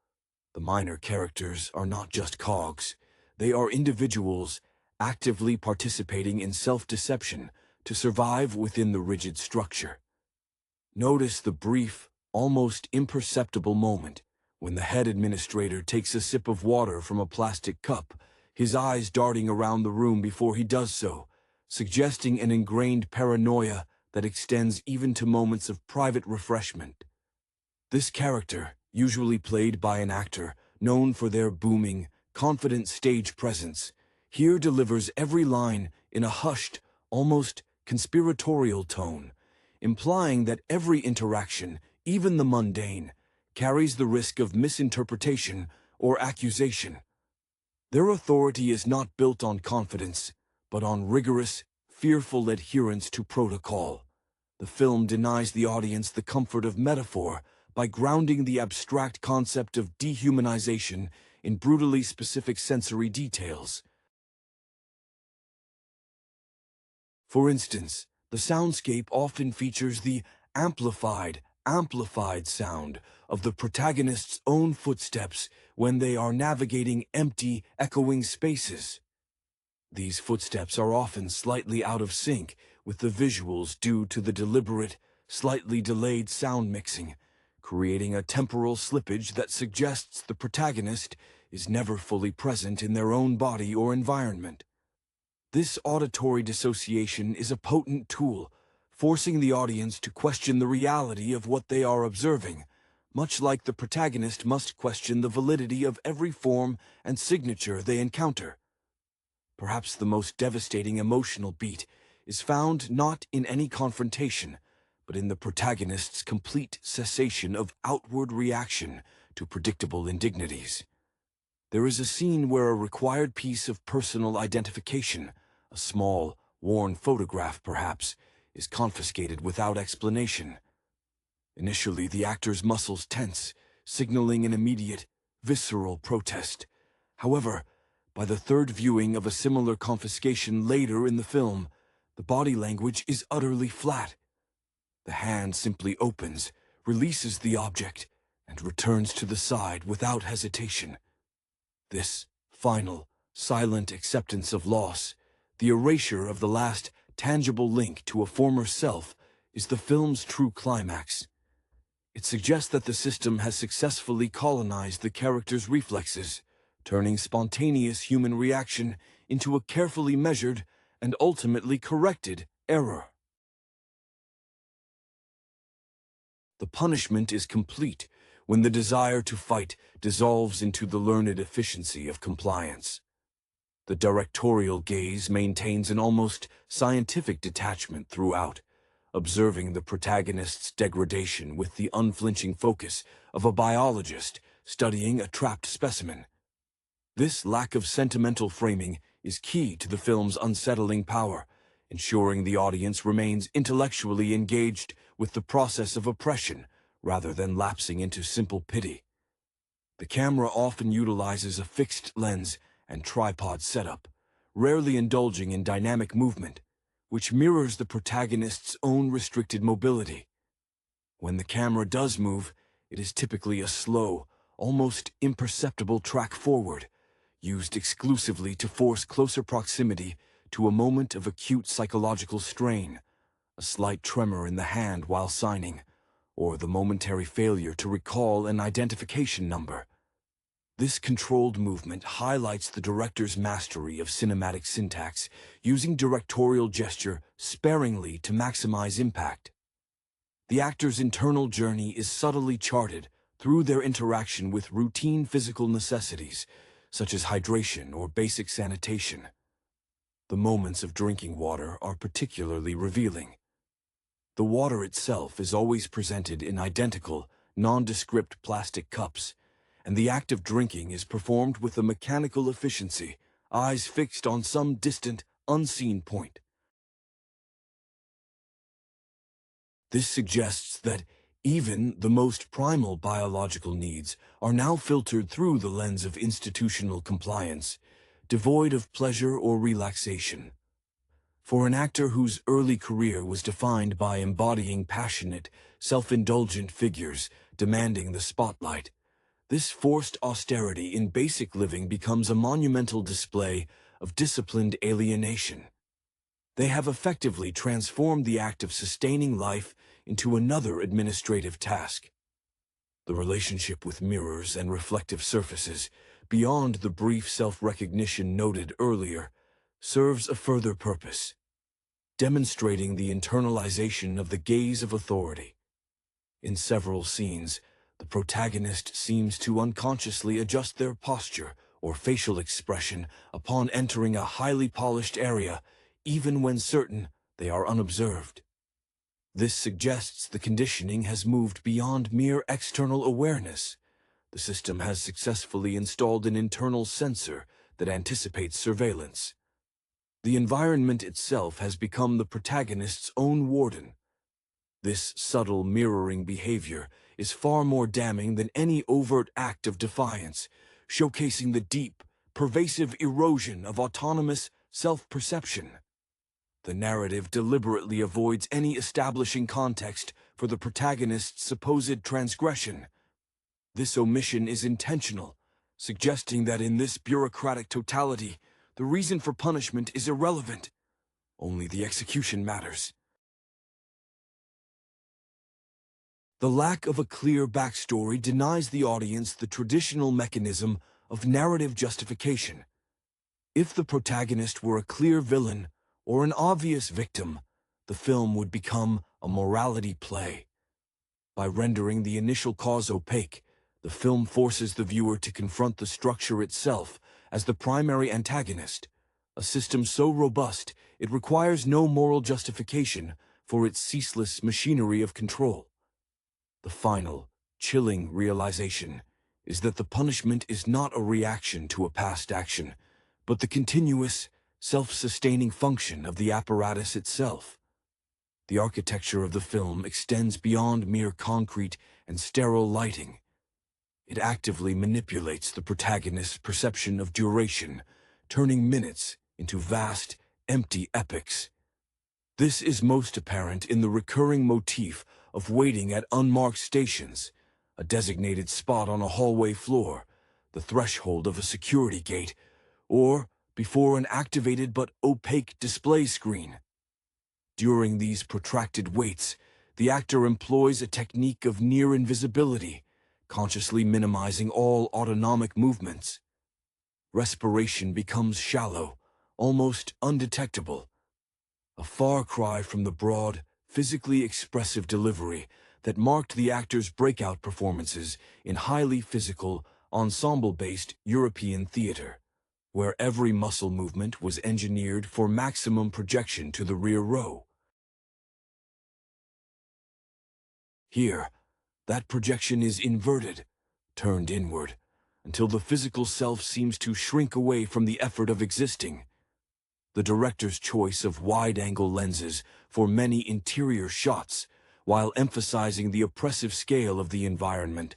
Speaker 1: The minor characters are not just cogs. They are individuals actively participating in self-deception to survive within the rigid structure. Notice the brief, almost imperceptible moment when the head administrator takes a sip of water from a plastic cup, his eyes darting around the room before he does so, suggesting an ingrained paranoia that extends even to moments of private refreshment. This character, usually played by an actor known for their booming, confident stage presence, here delivers every line in a hushed, almost conspiratorial tone, implying that every interaction, even the mundane, carries the risk of misinterpretation or accusation. Their authority is not built on confidence, but on rigorous, fearful adherence to protocol. The film denies the audience the comfort of metaphor by grounding the abstract concept of dehumanization in brutally specific sensory details. For instance, the soundscape often features the amplified sound of the protagonist's own footsteps when they are navigating empty, echoing spaces. These footsteps are often slightly out of sync with the visuals due to the deliberate, slightly delayed sound mixing, creating a temporal slippage that suggests the protagonist is never fully present in their own body or environment. This auditory dissociation is a potent tool, forcing the audience to question the reality of what they are observing, much like the protagonist must question the validity of every form and signature they encounter. Perhaps the most devastating emotional beat is found not in any confrontation, but in the protagonist's complete cessation of outward reaction to predictable indignities. There is a scene where a required piece of personal identification, a small, worn photograph perhaps, is confiscated without explanation. Initially, the actor's muscles tense, signaling an immediate, visceral protest. However, by the third viewing of a similar confiscation later in the film, the body language is utterly flat. The hand simply opens, releases the object, and returns to the side without hesitation. This final, silent acceptance of loss, the erasure of the last tangible link to a former self, is the film's true climax. It suggests that the system has successfully colonized the character's reflexes, turning spontaneous human reaction into a carefully measured and ultimately corrected error. The punishment is complete when the desire to fight dissolves into the learned efficiency of compliance. The directorial gaze maintains an almost scientific detachment throughout, observing the protagonist's degradation with the unflinching focus of a biologist studying a trapped specimen. This lack of sentimental framing is key to the film's unsettling power, ensuring the audience remains intellectually engaged with the process of oppression rather than lapsing into simple pity. The camera often utilizes a fixed lens and tripod setup, rarely indulging in dynamic movement, which mirrors the protagonist's own restricted mobility. When the camera does move, it is typically a slow, almost imperceptible track forward, used exclusively to force closer proximity to a moment of acute psychological strain, a slight tremor in the hand while signing, or the momentary failure to recall an identification number. This controlled movement highlights the director's mastery of cinematic syntax, using directorial gesture sparingly to maximize impact. The actor's internal journey is subtly charted, through their interaction with routine physical necessities, such as hydration or basic sanitation. The moments of drinking water are particularly revealing. The water itself is always presented in identical, nondescript plastic cups, and the act of drinking is performed with a mechanical efficiency, eyes fixed on some distant, unseen point. This suggests that even the most primal biological needs are now filtered through the lens of institutional compliance, devoid of pleasure or relaxation. For an actor whose early career was defined by embodying passionate, self-indulgent figures demanding the spotlight, this forced austerity in basic living becomes a monumental display of disciplined alienation. They have effectively transformed the act of sustaining life into another administrative task. The relationship with mirrors and reflective surfaces, beyond the brief self-recognition noted earlier, serves a further purpose, demonstrating the internalization of the gaze of authority. In several scenes, the protagonist seems to unconsciously adjust their posture or facial expression upon entering a highly polished area, even when certain they are unobserved. This suggests the conditioning has moved beyond mere external awareness. The system has successfully installed an internal sensor that anticipates surveillance. The environment itself has become the protagonist's own warden. This subtle mirroring behavior is far more damning than any overt act of defiance, showcasing the deep, pervasive erosion of autonomous self-perception. The narrative deliberately avoids any establishing context for the protagonist's supposed transgression. This omission is intentional, suggesting that in this bureaucratic totality, the reason for punishment is irrelevant. Only the execution matters. The lack of a clear backstory denies the audience the traditional mechanism of narrative justification. If the protagonist were a clear villain or an obvious victim, the film would become a morality play. By rendering the initial cause opaque, the film forces the viewer to confront the structure itself as the primary antagonist, a system so robust it requires no moral justification for its ceaseless machinery of control. The final, chilling realization is that the punishment is not a reaction to a past action, but the continuous, self-sustaining function of the apparatus itself. The architecture of the film extends beyond mere concrete and sterile lighting. It actively manipulates the protagonist's perception of duration, turning minutes into vast, empty epics. This is most apparent in the recurring motif of waiting at unmarked stations, a designated spot on a hallway floor, the threshold of a security gate, or before an activated but opaque display screen. During these protracted waits, the actor employs a technique of near invisibility, consciously minimizing all autonomic movements. Respiration becomes shallow, almost undetectable, a far cry from the broad, physically expressive delivery that marked the actor's breakout performances in highly physical, ensemble-based European theater, where every muscle movement was engineered for maximum projection to the rear row. Here, that projection is inverted, turned inward, until the physical self seems to shrink away from the effort of existing. The director's choice of wide-angle lenses for many interior shots, while emphasizing the oppressive scale of the environment,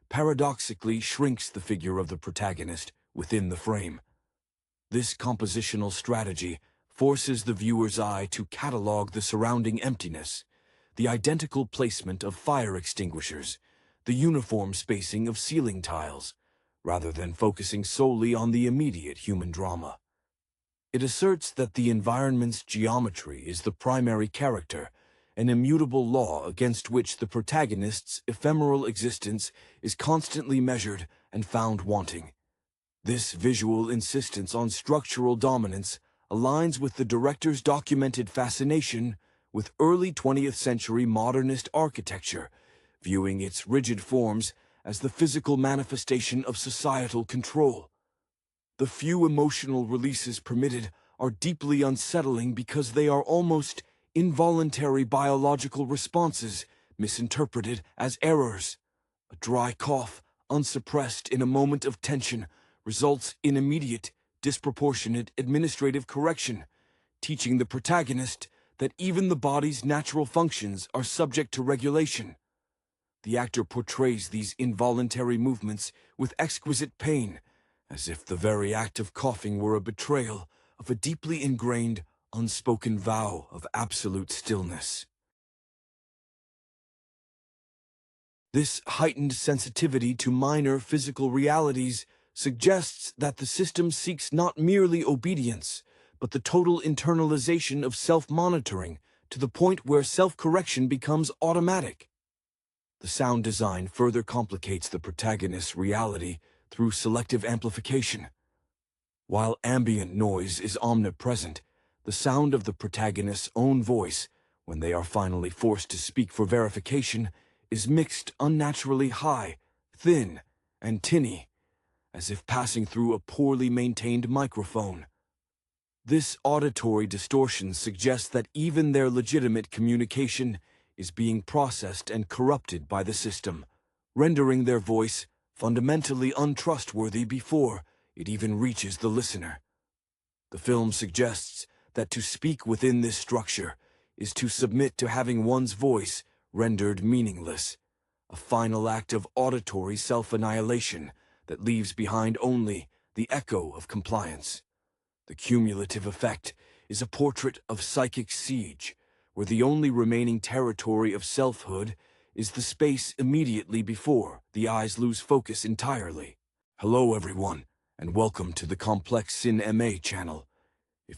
Speaker 1: paradoxically shrinks the figure of the protagonist within the frame. This compositional strategy forces the viewer's eye to catalog the surrounding emptiness, the identical placement of fire extinguishers, the uniform spacing of ceiling tiles, rather than focusing solely on the immediate human drama. It asserts that the environment's geometry is the primary character, an immutable law against which the protagonist's ephemeral existence is constantly measured and found wanting. This visual insistence on structural dominance aligns with the director's documented fascination with early 20th century modernist architecture, viewing its rigid forms as the physical manifestation of societal control. The few emotional releases permitted are deeply unsettling because they are almost involuntary biological responses misinterpreted as errors. A dry cough, unsuppressed in a moment of tension, results in immediate, disproportionate administrative correction, teaching the protagonist that even the body's natural functions are subject to regulation. The actor portrays these involuntary movements with exquisite pain, as if the very act of coughing were a betrayal of a deeply ingrained, unspoken vow of absolute stillness. This heightened sensitivity to minor physical realities suggests that the system seeks not merely obedience, but the total internalization of self-monitoring to the point where self-correction becomes automatic. The sound design further complicates the protagonist's reality through selective amplification. While ambient noise is omnipresent, the sound of the protagonist's own voice, when they are finally forced to speak for verification, is mixed unnaturally high, thin, and tinny, as if passing through a poorly maintained microphone. This auditory distortion suggests that even their legitimate communication is being processed and corrupted by the system, rendering their voice fundamentally untrustworthy before it even reaches the listener. The film suggests that to speak within this structure is to submit to having one's voice rendered meaningless, a final act of auditory self-annihilation that leaves behind only the echo of compliance. The cumulative effect is a portrait of psychic siege, where the only remaining territory of selfhood is the space immediately before the eyes lose focus entirely. Hello everyone, and welcome to the Complex Cinema channel.